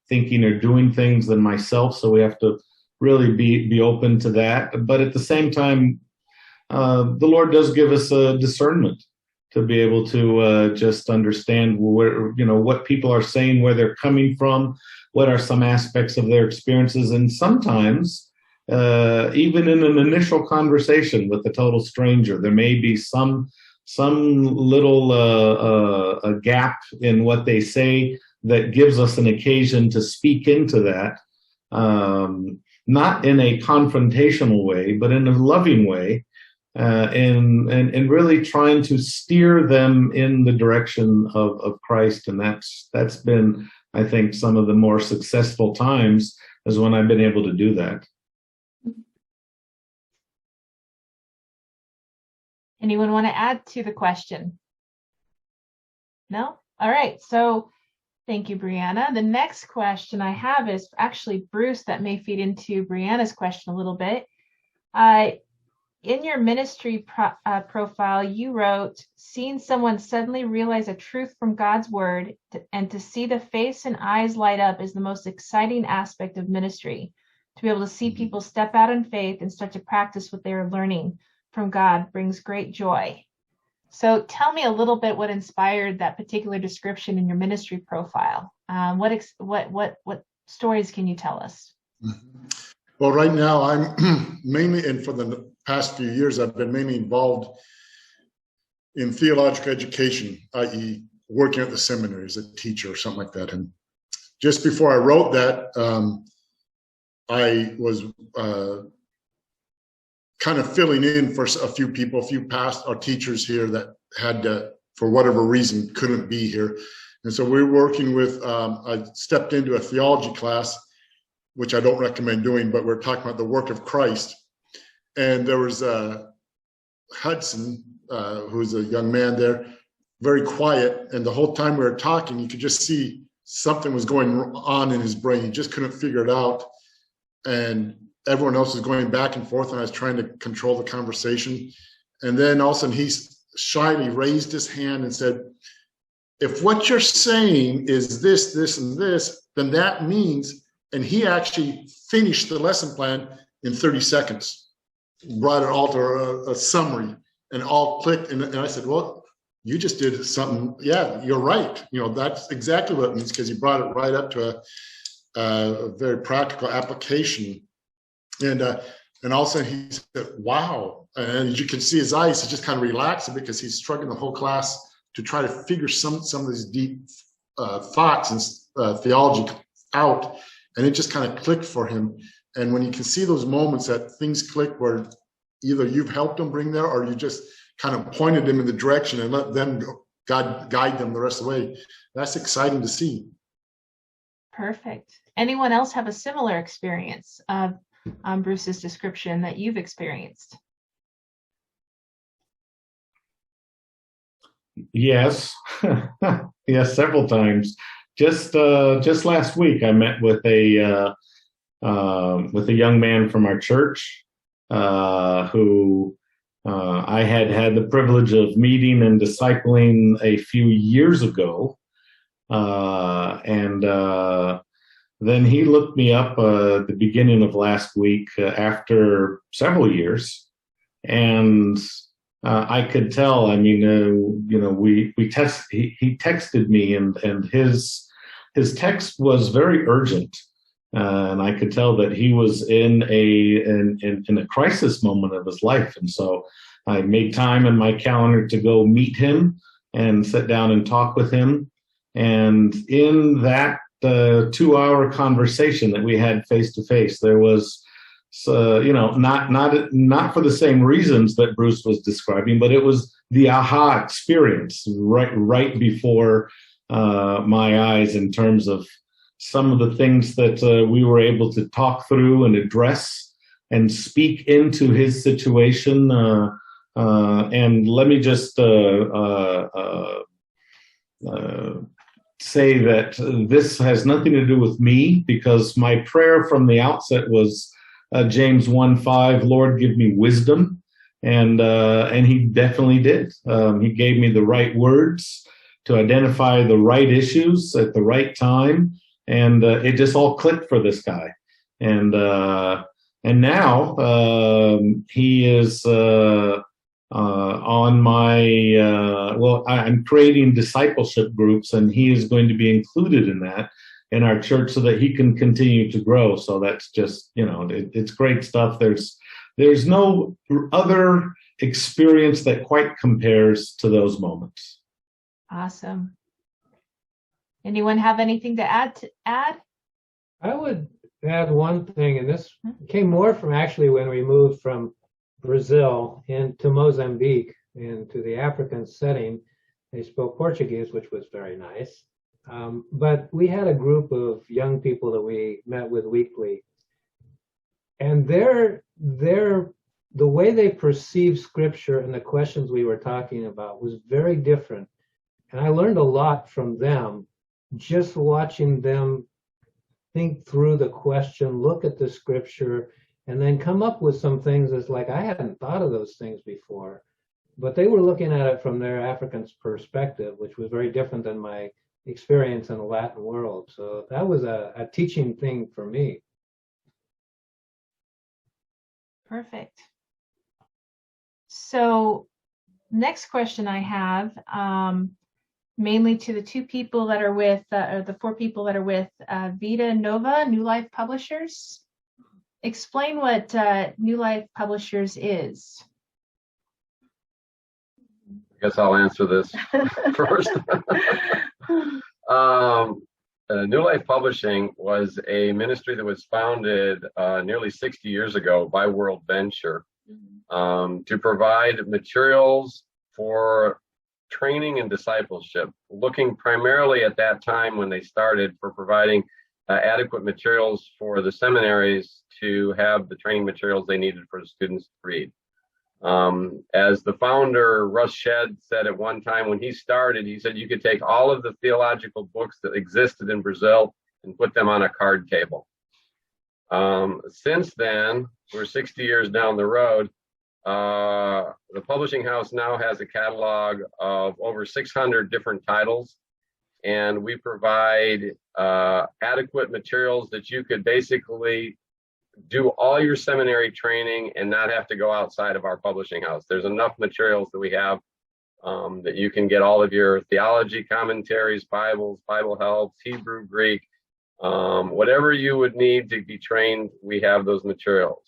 Speaker 8: thinking or doing things than myself. So we have to really be open to that. But at the same time, the Lord does give us a discernment to be able to just understand what people are saying, where they're coming from, what are some aspects of their experiences, and sometimes even in an initial conversation with a total stranger, there may be some little a gap in what they say that gives us an occasion to speak into that, not in a confrontational way, but in a loving way, and really trying to steer them in the direction of Christ. And that's been, I think, some of the more successful times is when I've been able to do that.
Speaker 1: Anyone want to add to the question? No? All right. So thank you, Brianna. The next question I have is actually Bruce, that may feed into Brianna's question a little bit. In your ministry profile, you wrote, seeing someone suddenly realize a truth from God's word and to see the face and eyes light up is the most exciting aspect of ministry. To be able to see people step out in faith and start to practice what they are learning from God brings great joy. So tell me a little bit what inspired that particular description in your ministry profile. What stories can you tell us?
Speaker 3: Well, right now I'm mainly, and for the past few years, I've been mainly involved in theological education, i.e. working at the seminary as a teacher or something like that. And just before I wrote that, I was kind of filling in for a few people, a few past or teachers here that had to, for whatever reason, couldn't be here. And so we're working with, I stepped into a theology class, which I don't recommend doing, but we're talking about the work of Christ. And there was Hudson, who's a young man there, very quiet. And the whole time we were talking, you could just see something was going on in his brain. He just couldn't figure it out. And everyone else was going back and forth, and I was trying to control the conversation. And then all of a sudden he shyly raised his hand and said, if what you're saying is this, this, and this, then that means, and he actually finished the lesson plan in 30 seconds, brought it all to a summary, and all clicked. And I said, well, you just did something. Yeah, you're right. That's exactly what it means, because he brought it right up to a very practical application. And all of a sudden he said, wow. And as you can see his eyes, he's just kind of relaxing, because he's struggling the whole class to try to figure some of these deep thoughts and theology out. And it just kind of clicked for him. And when you can see those moments that things click, where either you've helped him bring there, or you just kind of pointed him in the direction and let them go, God guide them the rest of the way, that's exciting to see.
Speaker 1: Perfect. Anyone else have a similar experience of Bruce's description that you've experienced?
Speaker 8: Yes, yes, several times. Just last week, I met with a young man from our church who I had the privilege of meeting and discipling a few years ago, and then he looked me up at the beginning of last week after several years, and I could tell. I mean, he texted me, and his text was very urgent, and I could tell that he was in a crisis moment of his life. And so I made time in my calendar to go meet him and sit down and talk with him. And in that 2-hour conversation that we had face to face, there was, not for the same reasons that Bruce was describing, but it was the aha experience right before my eyes, in terms of some of the things that we were able to talk through and address and speak into his situation. And let me just say that this has nothing to do with me, because my prayer from the outset was James 1:5, Lord, give me wisdom. And he definitely did. He gave me the right words to identify the right issues at the right time. And it just all clicked for this guy. And now he is on my, I'm creating discipleship groups, and he is going to be included in that in our church so that he can continue to grow. So that's just, it's great stuff. There's no other experience that quite compares to those moments.
Speaker 1: Awesome. Anyone have anything to add?
Speaker 5: I would add one thing, and this came more from actually when we moved from Brazil into Mozambique, into the African setting. They spoke Portuguese, which was very nice. But we had a group of young people that we met with weekly, and the way they perceived scripture and the questions we were talking about was very different. And I learned a lot from them, just watching them think through the question, look at the scripture, and then come up with some things that's like, I hadn't thought of those things before. But they were looking at it from their African perspective, which was very different than my experience in the Latin world. So that was a teaching thing for me.
Speaker 1: Perfect. So next question I have, mainly to the two people that are with, or the four people that are with Vita Nova, New Life Publishers. Explain what New Life Publishers is.
Speaker 4: I guess I'll answer this first. New Life Publishing was a ministry that was founded nearly 60 years ago by World Venture to provide materials for training and discipleship, looking primarily at that time when they started for providing adequate materials for the seminaries to have the training materials they needed for the students to read. As the founder, Russ Shedd, said at one time when he started, he said you could take all of the theological books that existed in Brazil and put them on a card table. Since then, we're 60 years down the road, the publishing house now has a catalog of over 600 different titles and we provide adequate materials that you could basically do all your seminary training and not have to go outside of our publishing house. There's enough materials that we have that you can get all of your theology commentaries, Bibles, Bible helps, Hebrew, Greek, whatever you would need to be trained, we have those materials.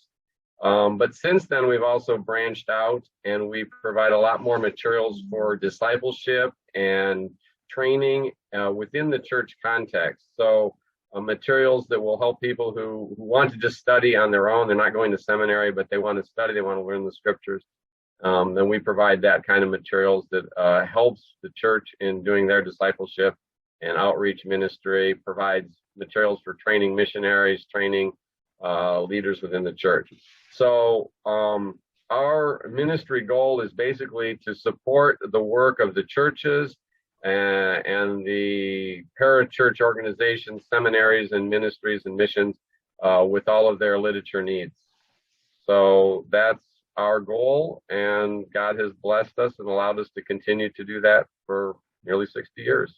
Speaker 4: But since then, we've also branched out and we provide a lot more materials for discipleship and training within the church context. So materials that will help people who want to just study on their own. They're not going to seminary, but they want to study, they want to learn the scriptures. Then we provide that kind of materials that helps the church in doing their discipleship and outreach ministry, provides materials for training missionaries, training leaders within the church. So our ministry goal is basically to support the work of the churches and the parachurch organizations, seminaries and ministries and missions with all of their literature needs. So that's our goal, and God has blessed us and allowed us to continue to do that for nearly 60 years.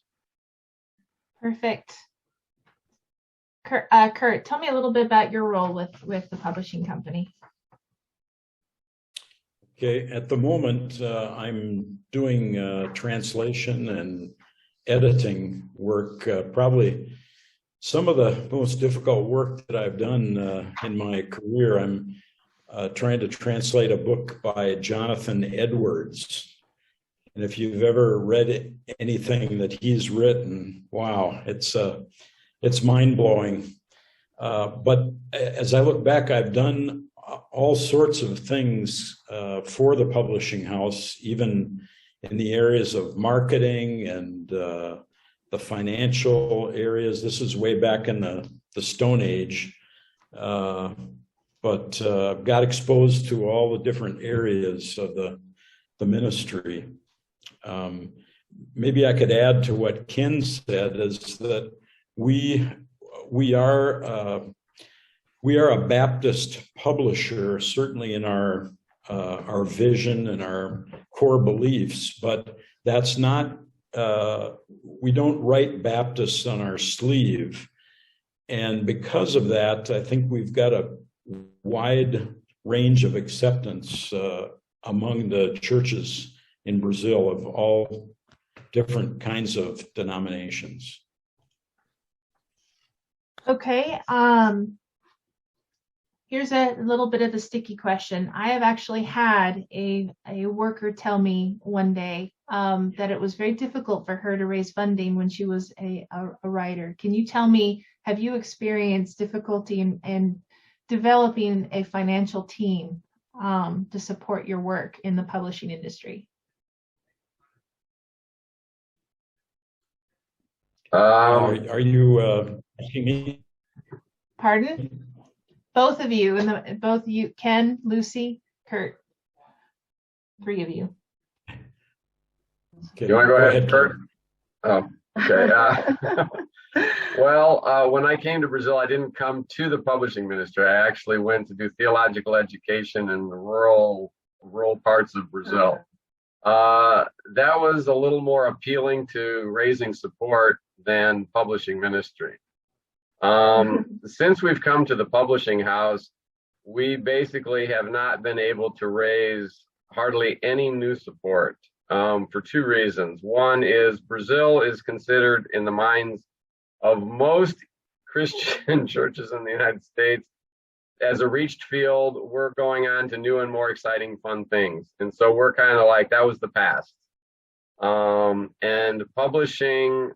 Speaker 1: Perfect. Kurt, tell me a little bit about your role with the publishing company.
Speaker 7: Okay, at the moment, I'm doing translation and editing work. Probably some of the most difficult work that I've done in my career. I'm trying to translate a book by Jonathan Edwards. And if you've ever read anything that he's written, wow, it's mind-blowing. But as I look back, I've done all sorts of things for the publishing house, even in the areas of marketing and the financial areas. This is way back in the Stone Age. But got exposed to all the different areas of the ministry. Maybe I could add to what Ken said, is that we are a Baptist publisher, certainly in our vision and our core beliefs, but that's not, we don't write Baptists on our sleeve. And because of that, I think we've got a wide range of acceptance among the churches in Brazil of all different kinds of denominations.
Speaker 1: Okay, here's a little bit of the sticky question. I have actually had a worker tell me one day that it was very difficult for her to raise funding when she was a writer. Can you tell me, have you experienced difficulty in developing a financial team to support your work in the publishing industry?
Speaker 7: Are you asking me?
Speaker 1: Pardon? Both of you, both you, Ken, Lucy, Kurt, 3 of you.
Speaker 7: Okay.
Speaker 4: You want to go ahead, Kurt? Oh, okay. Well, when I came to Brazil, I didn't come to the publishing ministry. I actually went to do theological education in the rural parts of Brazil. That was a little more appealing to raising support than publishing ministry. Since we've come to the publishing house, we basically have not been able to raise hardly any new support for 2 reasons. One is Brazil is considered in the minds of most Christian churches in the United States as a reached field. We're going on to new and more exciting, fun things. And so we're kind of like, that was the past. And publishing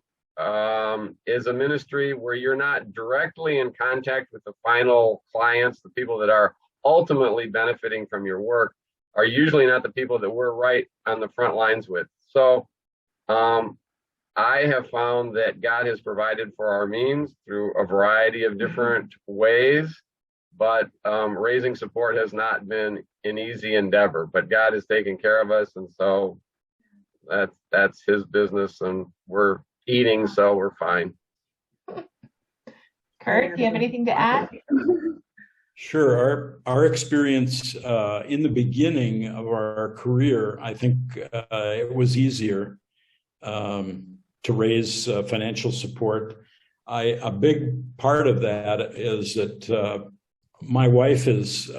Speaker 4: is a ministry where you're not directly in contact with the final clients. The people that are ultimately benefiting from your work are usually not the people that we're right on the front lines with. So I have found that God has provided for our means through a variety of different ways, but raising support has not been an easy endeavor, but God has taken care of us. And so that's his business, and we're eating, so we're fine.
Speaker 1: Kurt, do you have anything to add?
Speaker 7: Sure. Our experience in the beginning of our career, I think it was easier. to raise financial support. A big part of that is that my wife is,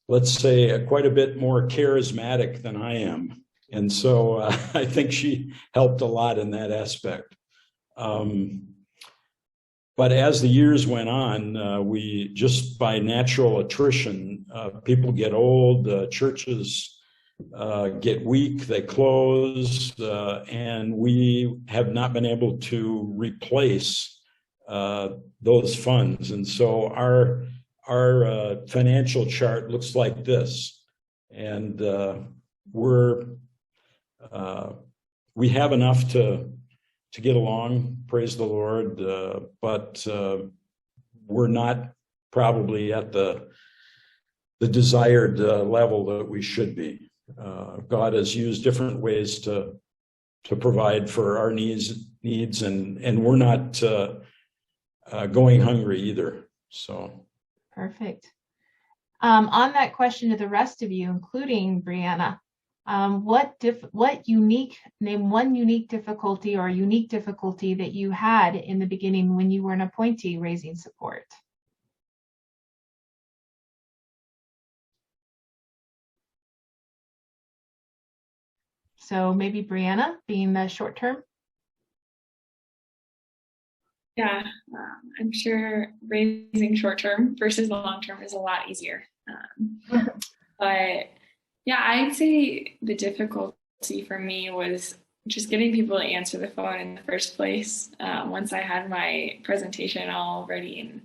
Speaker 7: let's say, quite a bit more charismatic than I am. And so I think she helped a lot in that aspect. But as the years went on, we just by natural attrition, people get old, churches get weak, they close, and we have not been able to replace those funds. And so our financial chart looks like this, and we have enough to get along, praise the Lord, but we're not probably at the desired level that we should be. God has used different ways to provide for our needs, and we're not going hungry either. So
Speaker 1: Perfect. On that question to the rest of you, including Brianna, name one unique difficulty or unique difficulty that you had in the beginning when you were an appointee raising support. So maybe Brianna, being the short term.
Speaker 2: Yeah, I'm sure raising short term versus long term is a lot easier. But yeah, I'd say the difficulty for me was just getting people to answer the phone in the first place. Once I had my presentation all ready and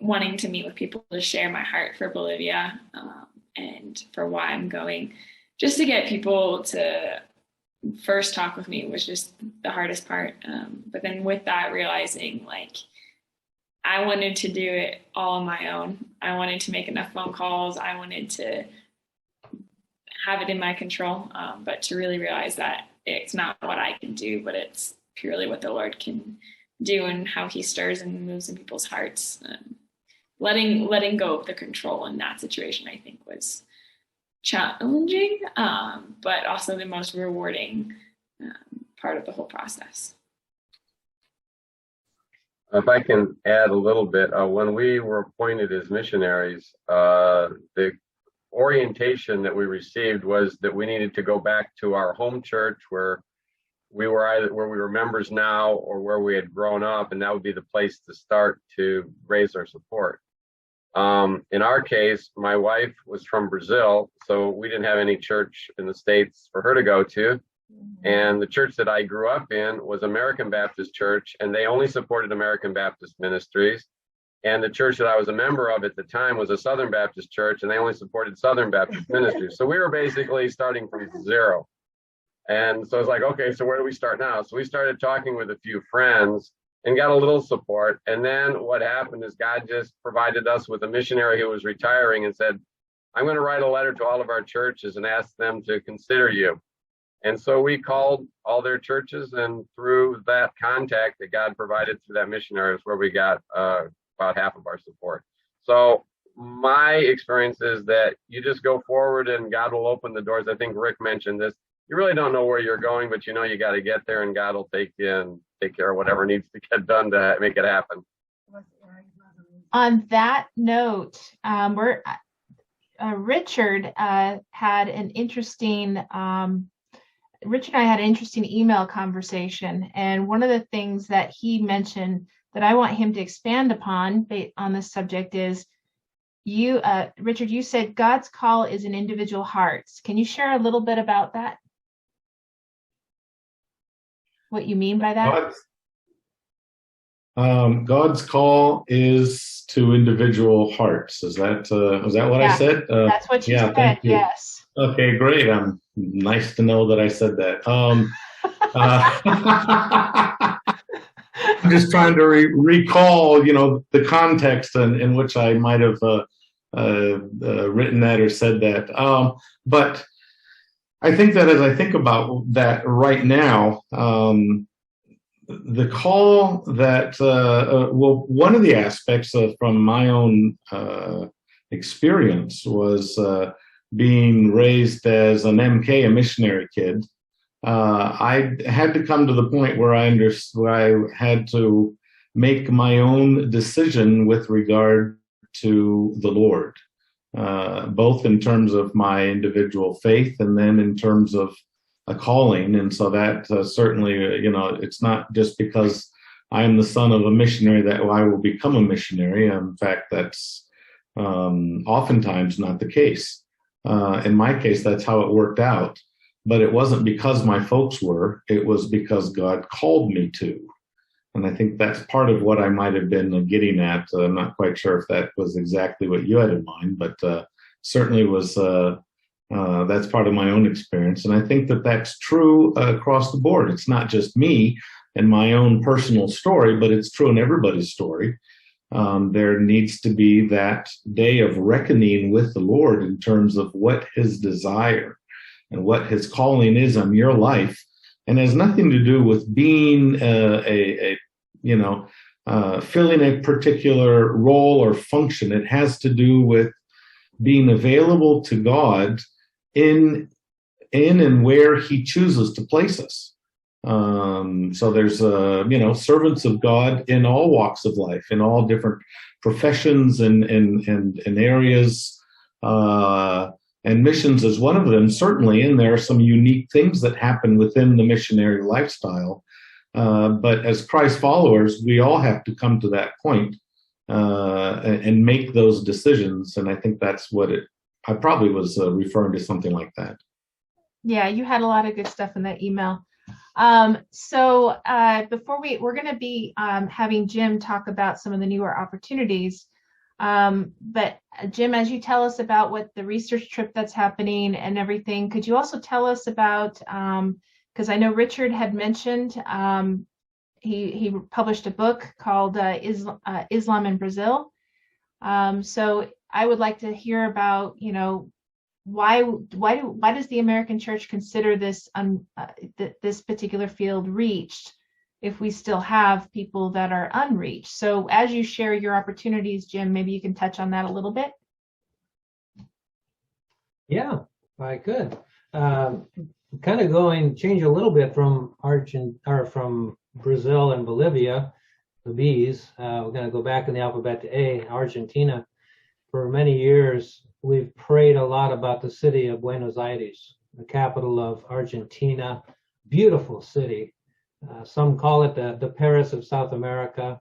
Speaker 2: wanting to meet with people to share my heart for Bolivia and for why I'm going, just to get people to first talk with me was just the hardest part. But then with that, realizing like I wanted to do it all on my own. I wanted to make enough phone calls. I wanted to have it in my control, but to really realize that it's not what I can do, but it's purely what the Lord can do and how he stirs and moves in people's hearts. Letting go of the control in that situation, I think, was challenging, but also the most rewarding part of the whole process.
Speaker 4: If I can add a little bit, when we were appointed as missionaries, the orientation that we received was that we needed to go back to our home church where we were members now or where we had grown up, and that would be the place to start to raise our support. In our case, my wife was from Brazil, so we didn't have any church in the States for her to go to. And the church that I grew up in was American Baptist Church, and they only supported American Baptist ministries. And the church that I was a member of at the time was a Southern Baptist church, and they only supported Southern Baptist ministries. So we were basically starting from zero. And so it's like, okay, so where do we start now? So we started talking with a few friends and got a little support. And then what happened is God just provided us with a missionary who was retiring and said, I'm going to write a letter to all of our churches and ask them to consider you. And so we called all their churches, and through that contact that God provided through that missionary is where we got about half of our support. So my experience is that you just go forward and God will open the doors. I think Rick mentioned this. You really don't know where you're going, but you know you got to get there, and God will take you and take care of whatever needs to get done to make it happen.
Speaker 1: On that note, Richard had an interesting Richard and I had an interesting email conversation, and one of the things that he mentioned that I want him to expand upon on this subject is Richard, you said God's call is in individual hearts. Can you share a little bit about that? What you mean by that?
Speaker 8: God's call is to individual hearts. Is that what I said?
Speaker 1: That's what you said. Yes.
Speaker 8: Okay, great. Nice to know that I said that. I'm just trying to recall, the context in which I might have written that or said that. But I think that as I think about that right now, the call that, one of the aspects from my own experience was being raised as an MK, a missionary kid, I had to come to the point where where I had to make my own decision with regard to the Lord, both in terms of my individual faith and then in terms of a calling. And so that certainly, it's not just because I am the son of a missionary that I will become a missionary. In fact, that's oftentimes not the case. In my case, that's how it worked out. But it wasn't because my folks were, it was because God called me to. And I think that's part of what I might have been getting at. I'm not quite sure if that was exactly what you had in mind, but certainly was, that's part of my own experience. And I think that that's true across the board. It's not just me and my own personal story, but it's true in everybody's story. There needs to be that day of reckoning with the Lord in terms of what his desire and what his calling is on your life. And has nothing to do with being filling a particular role or function. It has to do with being available to God in and where he chooses to place us. So there's, servants of God in all walks of life, in all different professions and areas. And missions is one of them, certainly, and there are some unique things that happen within the missionary lifestyle. But as Christ followers, we all have to come to that point and make those decisions. And I think that's what I probably was referring to something like that.
Speaker 1: Yeah, you had a lot of good stuff in that email. So before we're going to be having Jim talk about some of the newer opportunities. But Jim, as you tell us about what the research trip that's happening and everything, could you also tell us about, because I know Richard had mentioned he published a book called Islam in Brazil. So I would like to hear about, why does the American Church consider this this particular field reached if we still have people that are unreached? So as you share your opportunities, Jim, maybe you can touch on that a little bit.
Speaker 5: Yeah, I could. Kind of change a little bit from from Brazil and Bolivia, the B's. We're going to go back in the alphabet to A, Argentina. For many years, we've prayed a lot about the city of Buenos Aires, the capital of Argentina. Beautiful city. Some call it the Paris of South America,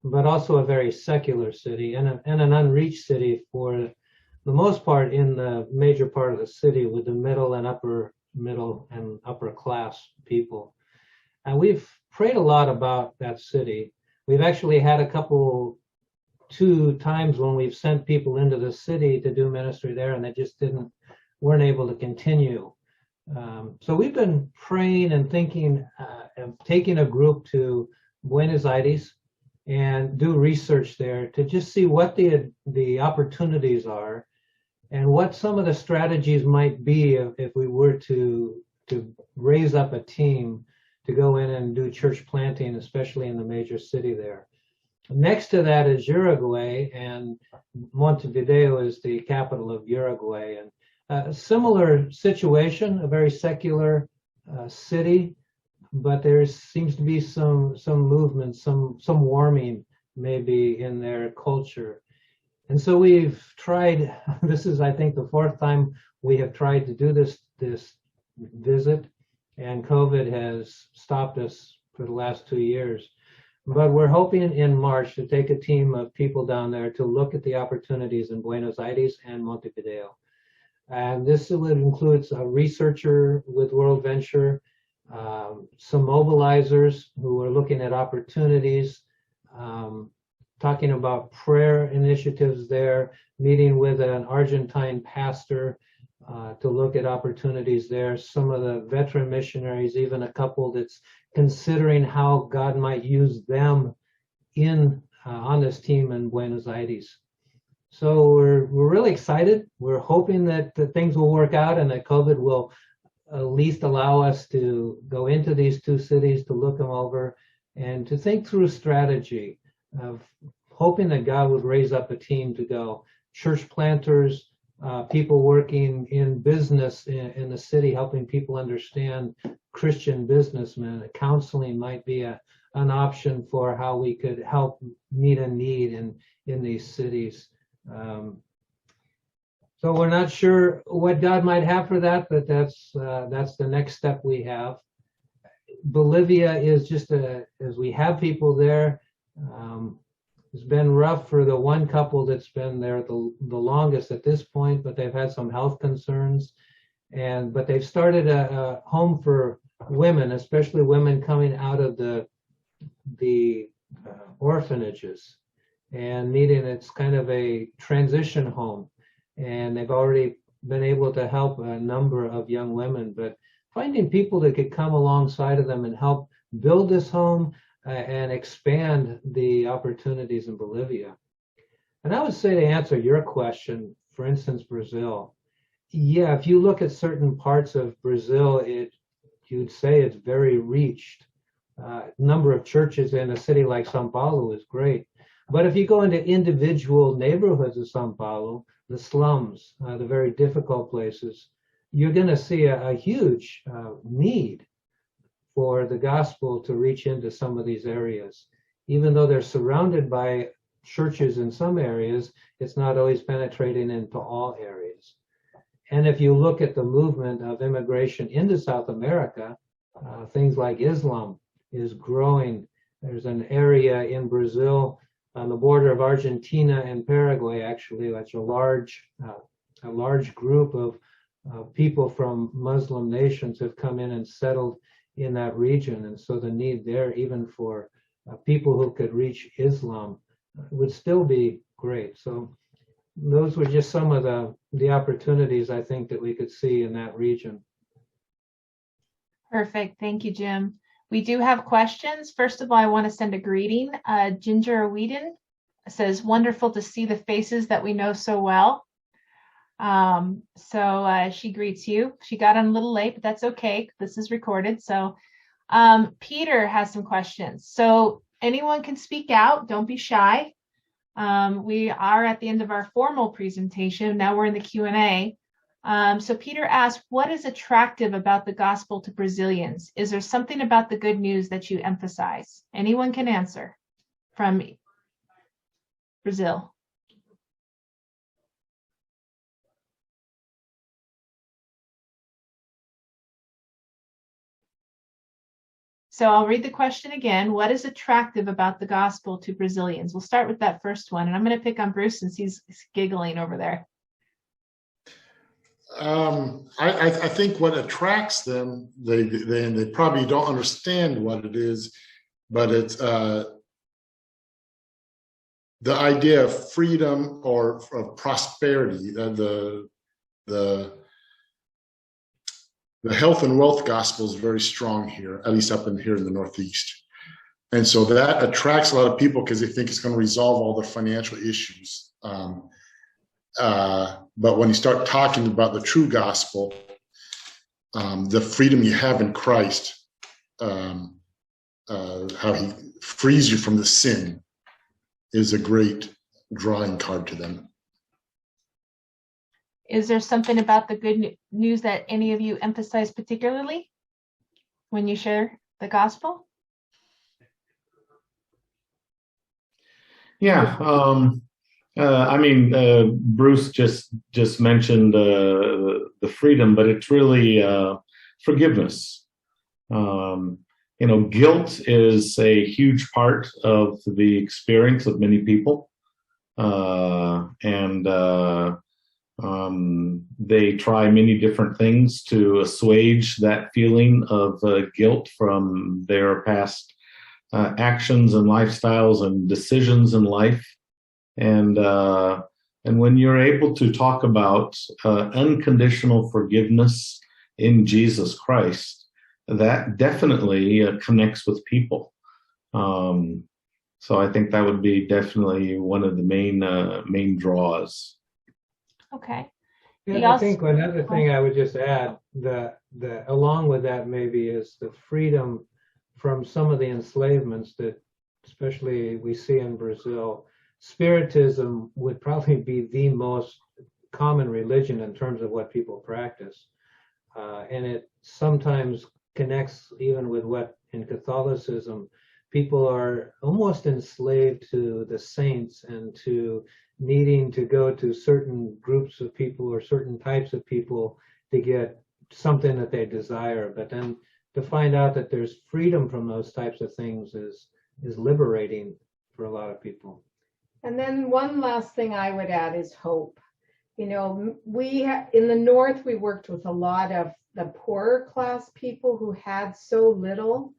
Speaker 5: but also a very secular city and an unreached city for the most part in the major part of the city with the middle and upper class people. And we've prayed a lot about that city. We've actually had two times when we've sent people into the city to do ministry there, and they just weren't able to continue. So we've been praying and thinking of taking a group to Buenos Aires and do research there to just see what the opportunities are and what some of the strategies might be if we were to raise up a team to go in and do church planting, especially in the major city there. Next to that is Uruguay, and Montevideo is the capital of Uruguay. And a similar situation, a very secular city, but there seems to be some movement, some warming maybe in their culture. And so we've tried, this is I think the fourth time we have tried to do this visit, and COVID has stopped us for the last 2 years. But we're hoping in March to take a team of people down there to look at the opportunities in Buenos Aires and Montevideo. And this would include a researcher with World Venture, some mobilizers who are looking at opportunities, talking about prayer initiatives there, meeting with an Argentine pastor to look at opportunities there, some of the veteran missionaries, even a couple that's considering how God might use them on this team in Buenos Aires. So we're really excited. We're hoping that things will work out and that COVID will at least allow us to go into these two cities to look them over and to think through strategy of hoping that God would raise up a team to go. Church planters, people working in business in the city, helping people understand Christian businessmen. Counseling might be an option for how we could help meet a need in these cities. So we're not sure what God might have for that, but that's the next step we have. Bolivia is just as we have people there. It's been rough for the one couple that's been there the longest at this point, but they've had some health concerns. But they've started a home for women, especially women coming out of the orphanages and needing, it's kind of a transition home. And they've already been able to help a number of young women, but finding people that could come alongside of them and help build this home and expand the opportunities in Bolivia. And I would say, to answer your question, for instance, Brazil, yeah, if you look at certain parts of Brazil, you'd say it's very reached. Number of churches in a city like Sao Paulo is great. But if you go into individual neighborhoods of Sao Paulo, the slums, the very difficult places, you're going to see a huge need for the gospel to reach into some of these areas. Even though they're surrounded by churches in some areas, it's not always penetrating into all areas. And if you look at the movement of immigration into South America, things like Islam is growing. There's an area in Brazil on the border of Argentina and Paraguay, actually, that's a large group of people from Muslim nations have come in and settled in that region. And so the need there, even for people who could reach Islam, would still be great. So those were just some of the opportunities I think that we could see in that region.
Speaker 1: Perfect. Thank you, Jim. We do have questions. First of all, I want to send a greeting. Ginger Whedon says, wonderful to see the faces that we know so well. So she greets you. She got on a little late, but that's okay. This is recorded. So Peter has some questions. So anyone can speak out. Don't be shy. We are at the end of our formal presentation. Now we're in the Q&A. So Peter asked, what is attractive about the gospel to Brazilians? Is there something about the good news that you emphasize? Anyone can answer from Brazil. So I'll read the question again. What is attractive about the gospel to Brazilians? We'll start with that first one. And I'm going to pick on Bruce since he's giggling over there.
Speaker 3: I think what attracts them, they probably don't understand what it is, but it's the idea of freedom or of prosperity. The health and wealth gospel is very strong here, at least up in here in the Northeast. And so that attracts a lot of people because they think it's going to resolve all their financial issues. But when you start talking about the true gospel, the freedom you have in Christ, how he frees you from the sin, is a great drawing card to them.
Speaker 1: Is there something about the good news that any of you emphasize particularly when you share the gospel?
Speaker 8: Yeah, I mean, Bruce just mentioned the freedom, but it's really forgiveness. You know, guilt is a huge part of the experience of many people, and they try many different things to assuage that feeling of guilt from their past actions and lifestyles and decisions in life. And when you're able to talk about unconditional forgiveness in Jesus Christ, that definitely connects with people. So I think that would be definitely one of the main draws.
Speaker 1: Okay.
Speaker 5: Yeah, I think another thing I would just add that along with that maybe is the freedom from some of the enslavements that especially we see in Brazil. Spiritism would probably be the most common religion in terms of what people practice. And it sometimes connects even with what in Catholicism, people are almost enslaved to the saints and to needing to go to certain groups of people or certain types of people to get something that they desire. But then to find out that there's freedom from those types of things is liberating for a lot of people.
Speaker 6: And then one last thing I would add is hope. You know, in the North, we worked with a lot of the poorer class people who had so little.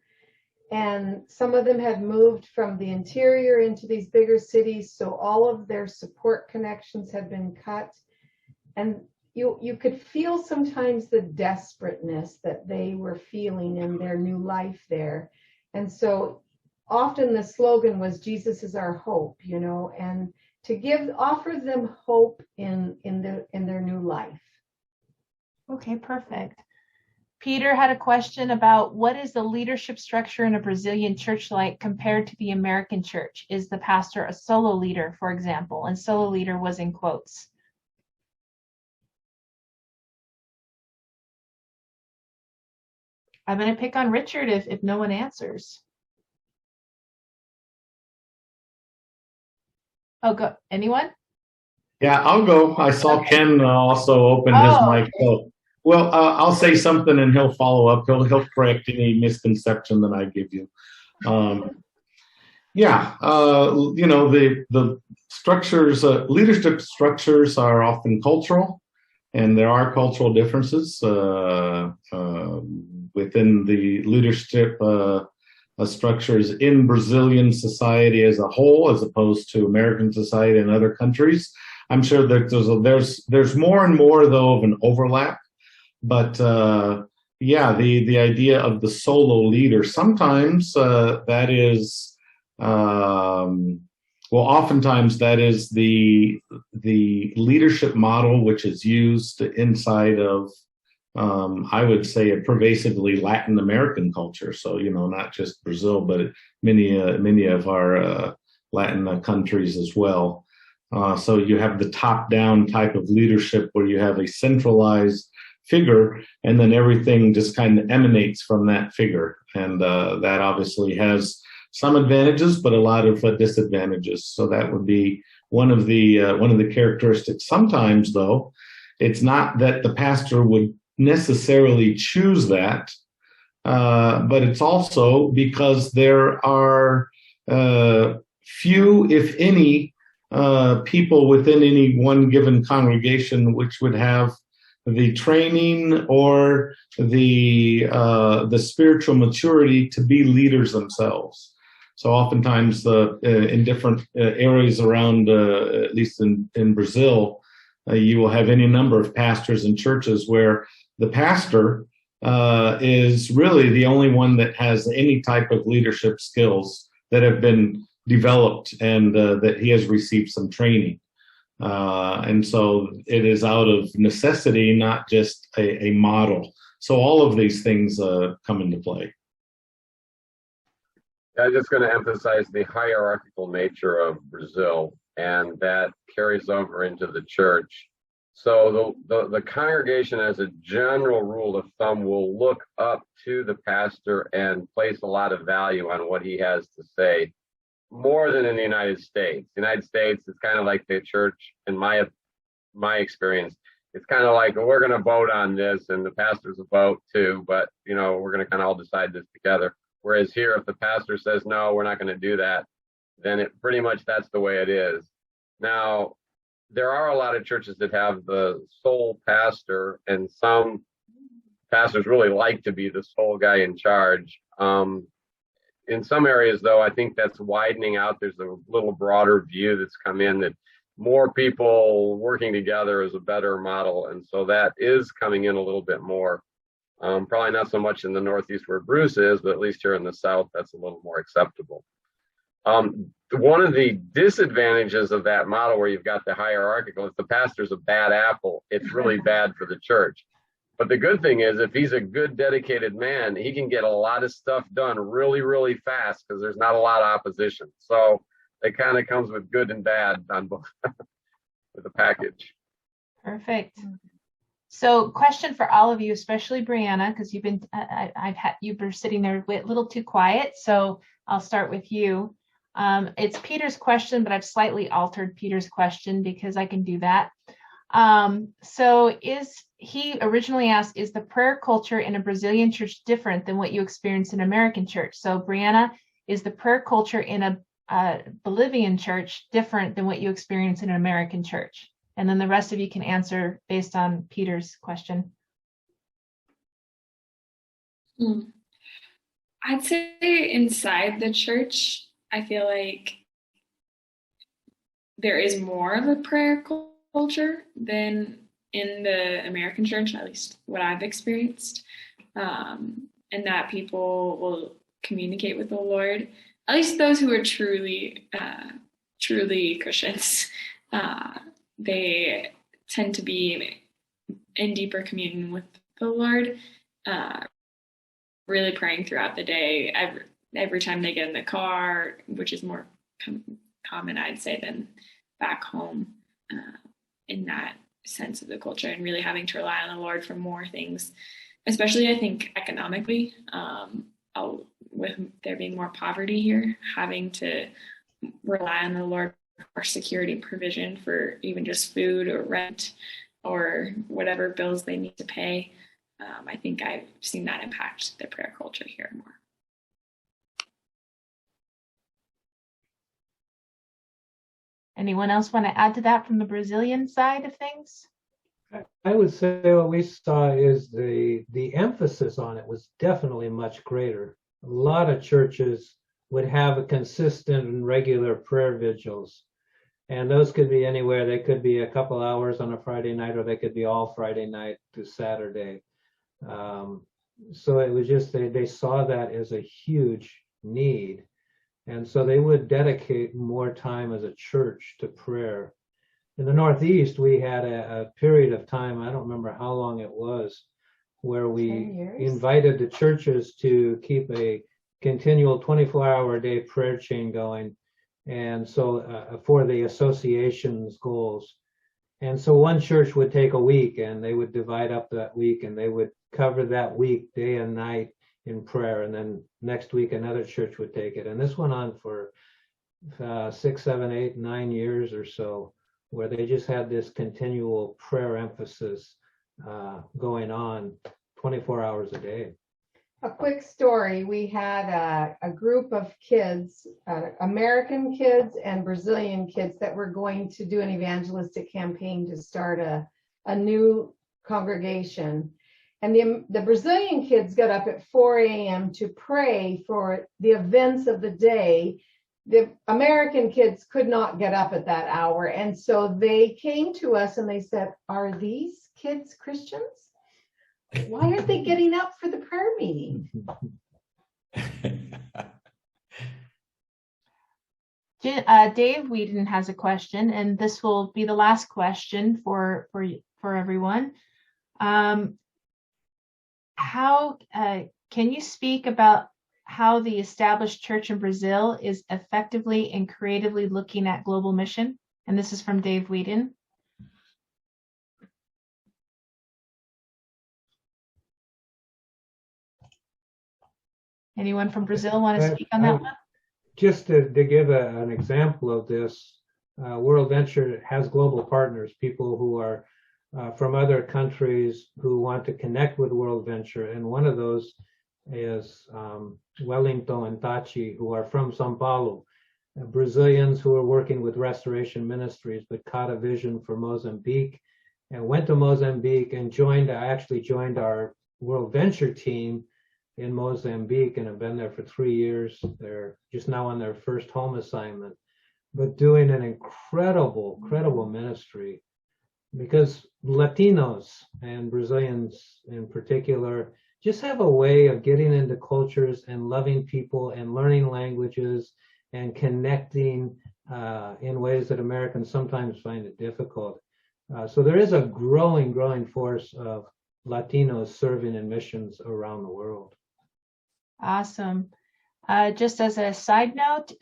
Speaker 6: And some of them had moved from the interior into these bigger cities. So all of their support connections had been cut. And you could feel sometimes the desperateness that they were feeling in their new life there. And so often the slogan was, Jesus is our hope, you know, and to offer them hope in their new life.
Speaker 1: Okay, perfect. Peter had a question about what is the leadership structure in a Brazilian church like compared to the American church? Is the pastor a solo leader, for example? And solo leader was in quotes. I'm going to pick on Richard if no one answers. Oh, go. Anyone?
Speaker 8: Yeah, I'll go. I saw
Speaker 1: Okay.
Speaker 8: Ken also open his mic. So, well, I'll say something and he'll follow up. He'll correct any misconception that I give you. You know, the structures, leadership structures are often cultural, and there are cultural differences within the leadership structures in Brazilian society as a whole, as opposed to American society and other countries. I'm sure that there's more and more, though, of an overlap. But yeah, the idea of the solo leader, sometimes that is, oftentimes that is the leadership model which is used inside of, I would say, a pervasively Latin American culture. So, you know, not just Brazil, but many of our Latin countries as well. So you have the top-down type of leadership where you have a centralized figure, and then everything just kind of emanates from that figure. And that obviously has some advantages, but a lot of disadvantages. So that would be one of the characteristics. Sometimes, though, it's not that the pastor would necessarily choose that, but it's also because there are few, if any, people within any one given congregation which would have the training or the spiritual maturity to be leaders themselves. So oftentimes in different areas around, at least in Brazil, you will have any number of pastors and churches where the pastor is really the only one that has any type of leadership skills that have been developed and that he has received some training. And so it is out of necessity, not just a model. So all of these things come into play.
Speaker 4: I'm just going to emphasize the hierarchical nature of Brazil, and that carries over into the church. So the congregation, as a general rule of thumb, will look up to the pastor and place a lot of value on what he has to say, more than in the United States. The United States is kind of like the church, in my experience. It's kind of like, we're going to vote on this, and the pastors will vote too, but you know, we're going to kind of all decide this together. Whereas here, if the pastor says, no, we're not going to do that, then it pretty much that's the way it is. Now, there are a lot of churches that have the sole pastor, and some pastors really like to be the sole guy in charge. In some areas, though, I think that's widening out. There's a little broader view that's come in that more people working together is a better model. And so that is coming in a little bit more. Probably not so much in the Northeast where Bruce is, but at least here in the South, that's a little more acceptable. One of the disadvantages of that model where you've got the hierarchical, if the pastor's a bad apple, it's really bad for the church. But the good thing is, if he's a good, dedicated man, he can get a lot of stuff done really, really fast because there's not a lot of opposition. So it kind of comes with good and bad on both with the package.
Speaker 1: Perfect. So question for all of you, especially Brianna, because you've been, you've been sitting there a little too quiet. So I'll start with you. It's Peter's question, but I've slightly altered Peter's question because I can do that. So he originally asked, is the prayer culture in a Brazilian church different than what you experience in American church? So Brianna, is the prayer culture in a Bolivian church different than what you experience in an American church? And then the rest of you can answer based on Peter's question.
Speaker 2: I'd say inside the church, I feel like there is more of a prayer culture than in the American church, at least what I've experienced, and that people will communicate with the Lord, at least those who are truly Christians. They tend to be in deeper communion with the Lord, really praying throughout the day, every time they get in the car, which is more common, I'd say, than back home, in that sense of the culture, and really having to rely on the Lord for more things, especially I think economically, with there being more poverty here, having to rely on the Lord for security and provision for even just food or rent or whatever bills they need to pay. I think I've seen that impact the prayer culture here more.
Speaker 1: Anyone else want to add to that from the Brazilian side of things?
Speaker 5: I would say what we saw is the emphasis on it was definitely much greater. A lot of churches would have a consistent and regular prayer vigils. And those could be anywhere. They could be a couple hours on a Friday night, or they could be all Friday night to Saturday. So it was just, they saw that as a huge need. And so they would dedicate more time as a church to prayer. In the Northeast, we had a period of time, I don't remember how long it was, where we invited the churches to keep a continual 24-hour-a-day prayer chain going. And so for the association's goals. And so one church would take a week and they would divide up that week and they would cover that week day and night in prayer. And then next week, another church would take it. And this went on for 6, 7, 8, 9 years or so, where they just had this continual prayer emphasis going on 24 hours a day.
Speaker 6: A quick story. We had a group of kids, American kids and Brazilian kids, that were going to do an evangelistic campaign to start a new congregation. And the Brazilian kids got up at 4 a.m. to pray for the events of the day. The American kids could not get up at that hour. And so they came to us and they said, "Are these kids Christians? Why aren't they getting up for the prayer meeting?"
Speaker 1: Dave Whedon has a question, and this will be the last question for everyone. How can you speak about how the established church in Brazil is effectively and creatively looking at global mission? And this is from Dave Whedon. Anyone from Brazil want to speak on that one?
Speaker 5: Just to give an example of this, World Venture has global partners, people who are from other countries who want to connect with World Venture. And one of those is Wellington and Tachi, who are from São Paulo, Brazilians who are working with Restoration Ministries, but caught a vision for Mozambique and went to Mozambique and actually joined our World Venture team in Mozambique and have been there for 3 years. They're just now on their first home assignment, but doing an incredible ministry, because Latinos and Brazilians in particular just have a way of getting into cultures and loving people and learning languages and connecting in ways that Americans sometimes find it difficult. So there is a growing force of Latinos serving in missions around the world.
Speaker 1: Awesome. Just as a side note,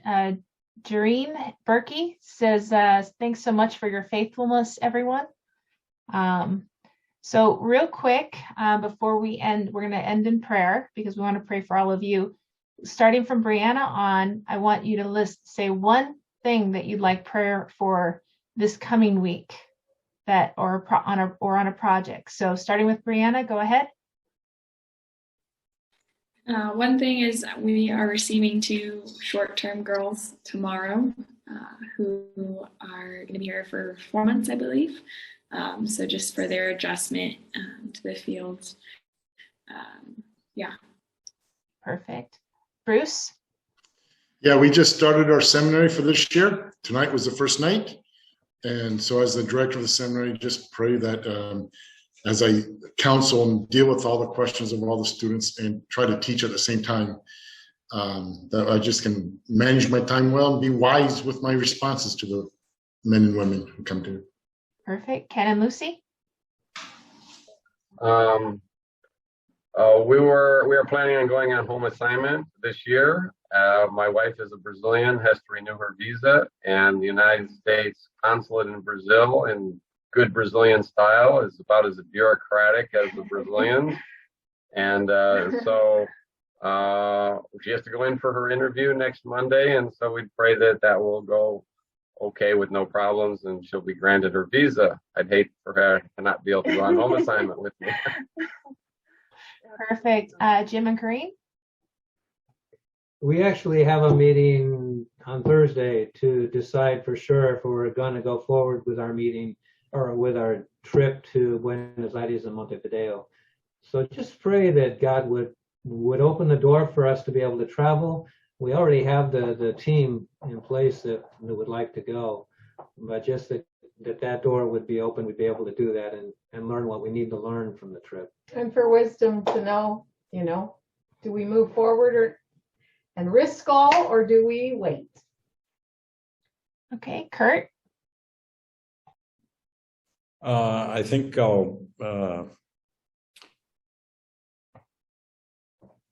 Speaker 1: Doreen Berkey says, "Thanks so much for your faithfulness, everyone." So real quick, before we end, we're going to end in prayer because we want to pray for all of you. Starting from Brianna on, I want you to say one thing that you'd like prayer for this coming week, or on a project. So starting with Brianna, go ahead.
Speaker 2: One thing is we are receiving 2 short-term girls tomorrow who are going to be here for 4 months, I believe. So just for their adjustment to the fields. Yeah.
Speaker 1: Perfect. Bruce?
Speaker 3: Yeah, we just started our seminary for this year. Tonight was the first night. And so as the director of the seminary, just pray that as I counsel and deal with all the questions of all the students and try to teach at the same time, that I just can manage my time well and be wise with my responses to the men and women who come to.
Speaker 1: Perfect. Ken and Lucy?
Speaker 4: We are planning on going on home assignment this year. My wife is a Brazilian, has to renew her visa, and the United States consulate in Brazil, in good Brazilian style, is about as bureaucratic as the Brazilians. And so she has to go in for her interview next Monday, and so we pray that will go okay with no problems, and she'll be granted her visa. I'd hate for her to not be able to go on home assignment with me.
Speaker 1: Perfect. Jim and Kareem?
Speaker 5: We actually have a meeting on Thursday to decide for sure if we're going to go forward with our meeting or with our trip to Buenos Aires and Montevideo. So just pray that God would open the door for us to be able to travel. We already have the team in place that would like to go, but just that door would be open, we'd be able to do that and learn what we need to learn from the trip.
Speaker 6: And for wisdom to know, do we move forward and risk all, or do we wait?
Speaker 1: Okay, Kurt?
Speaker 7: I think I'll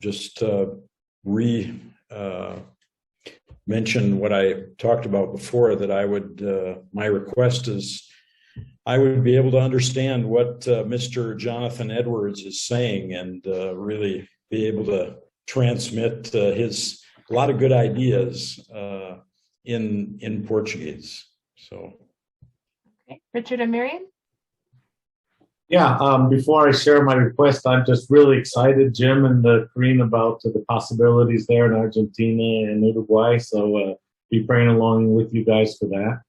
Speaker 7: just mention what I talked about before, that I would, my request is I would be able to understand what Mr. Jonathan Edwards is saying and really be able to transmit a lot of good ideas in Portuguese. So,
Speaker 1: okay. Richard and Miriam?
Speaker 8: Yeah, before I share my request, I'm just really excited, Jim and Corinne, about the possibilities there in Argentina and Uruguay. So be praying along with you guys for that.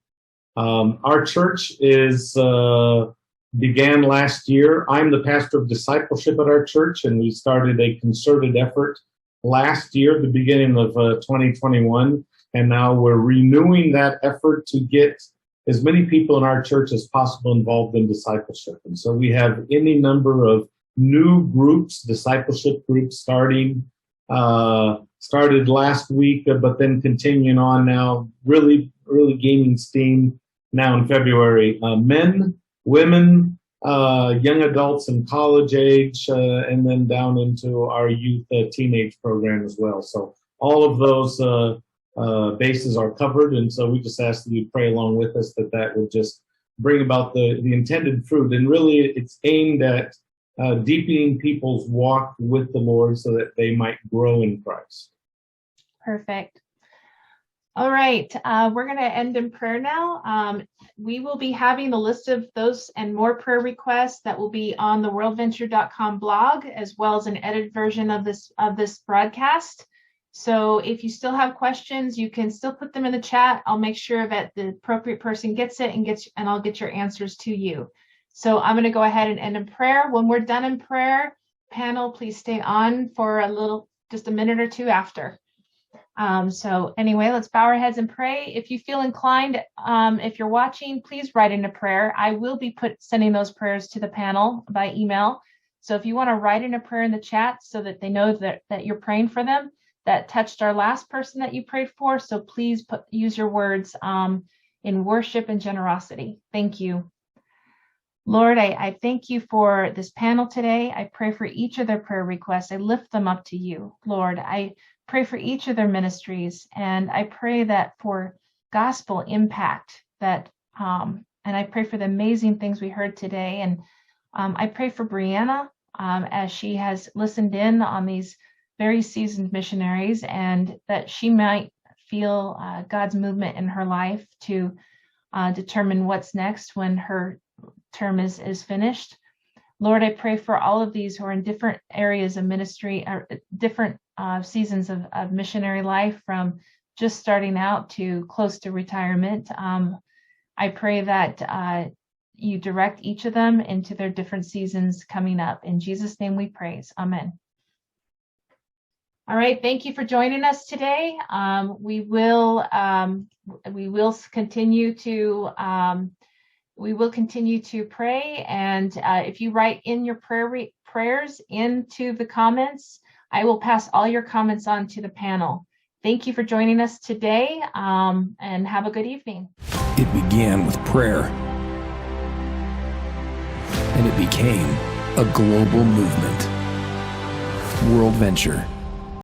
Speaker 8: Our church began last year. I'm the pastor of discipleship at our church, and we started a concerted effort last year, the beginning of 2021. And now we're renewing that effort to get as many people in our church as possible involved in discipleship. And so we have any number of new groups, discipleship groups started last week, but then continuing on now, really gaining steam now in February. Men, women, young adults in college age, and then down into our youth teenage program as well. So all of those bases are covered, and so we just ask that you pray along with us that would just bring about the intended fruit. And really, it's aimed at deepening people's walk with the Lord so that they might grow in Christ.
Speaker 1: Perfect. All right, we're going to end in prayer now. We will be having the list of those and more prayer requests that will be on the worldventure.com blog, as well as an edited version of this broadcast. So if you still have questions, you can still put them in the chat. I'll make sure that the appropriate person gets it and I'll get your answers to you. So I'm going to go ahead and end in prayer. When we're done in prayer, panel, please stay on for just a minute or two after. So anyway, let's bow our heads and pray. If you feel inclined, if you're watching, please write in a prayer. I will be sending those prayers to the panel by email. So if you want to write in a prayer in the chat so that they know that you're praying for them, that touched our last person that you prayed for. So please use your words in worship and generosity. Thank you. Lord, I thank you for this panel today. I pray for each of their prayer requests. I lift them up to you, Lord. I pray for each of their ministries, and I pray that for gospel impact, that And I pray for the amazing things we heard today. And I pray for Brianna as she has listened in on these very seasoned missionaries, and that she might feel God's movement in her life to determine what's next when her term is finished. Lord, I pray for all of these who are in different areas of ministry, or different seasons of missionary life, from just starting out to close to retirement. I pray that you direct each of them into their different seasons coming up. In Jesus' name we praise. Amen. All right, thank you for joining us today. We will continue to pray, and if you write in your prayers into the comments, I will pass all your comments on to the panel. Thank you for joining us today, and have a good evening.
Speaker 10: It began with prayer, and it became a global movement. World Venture.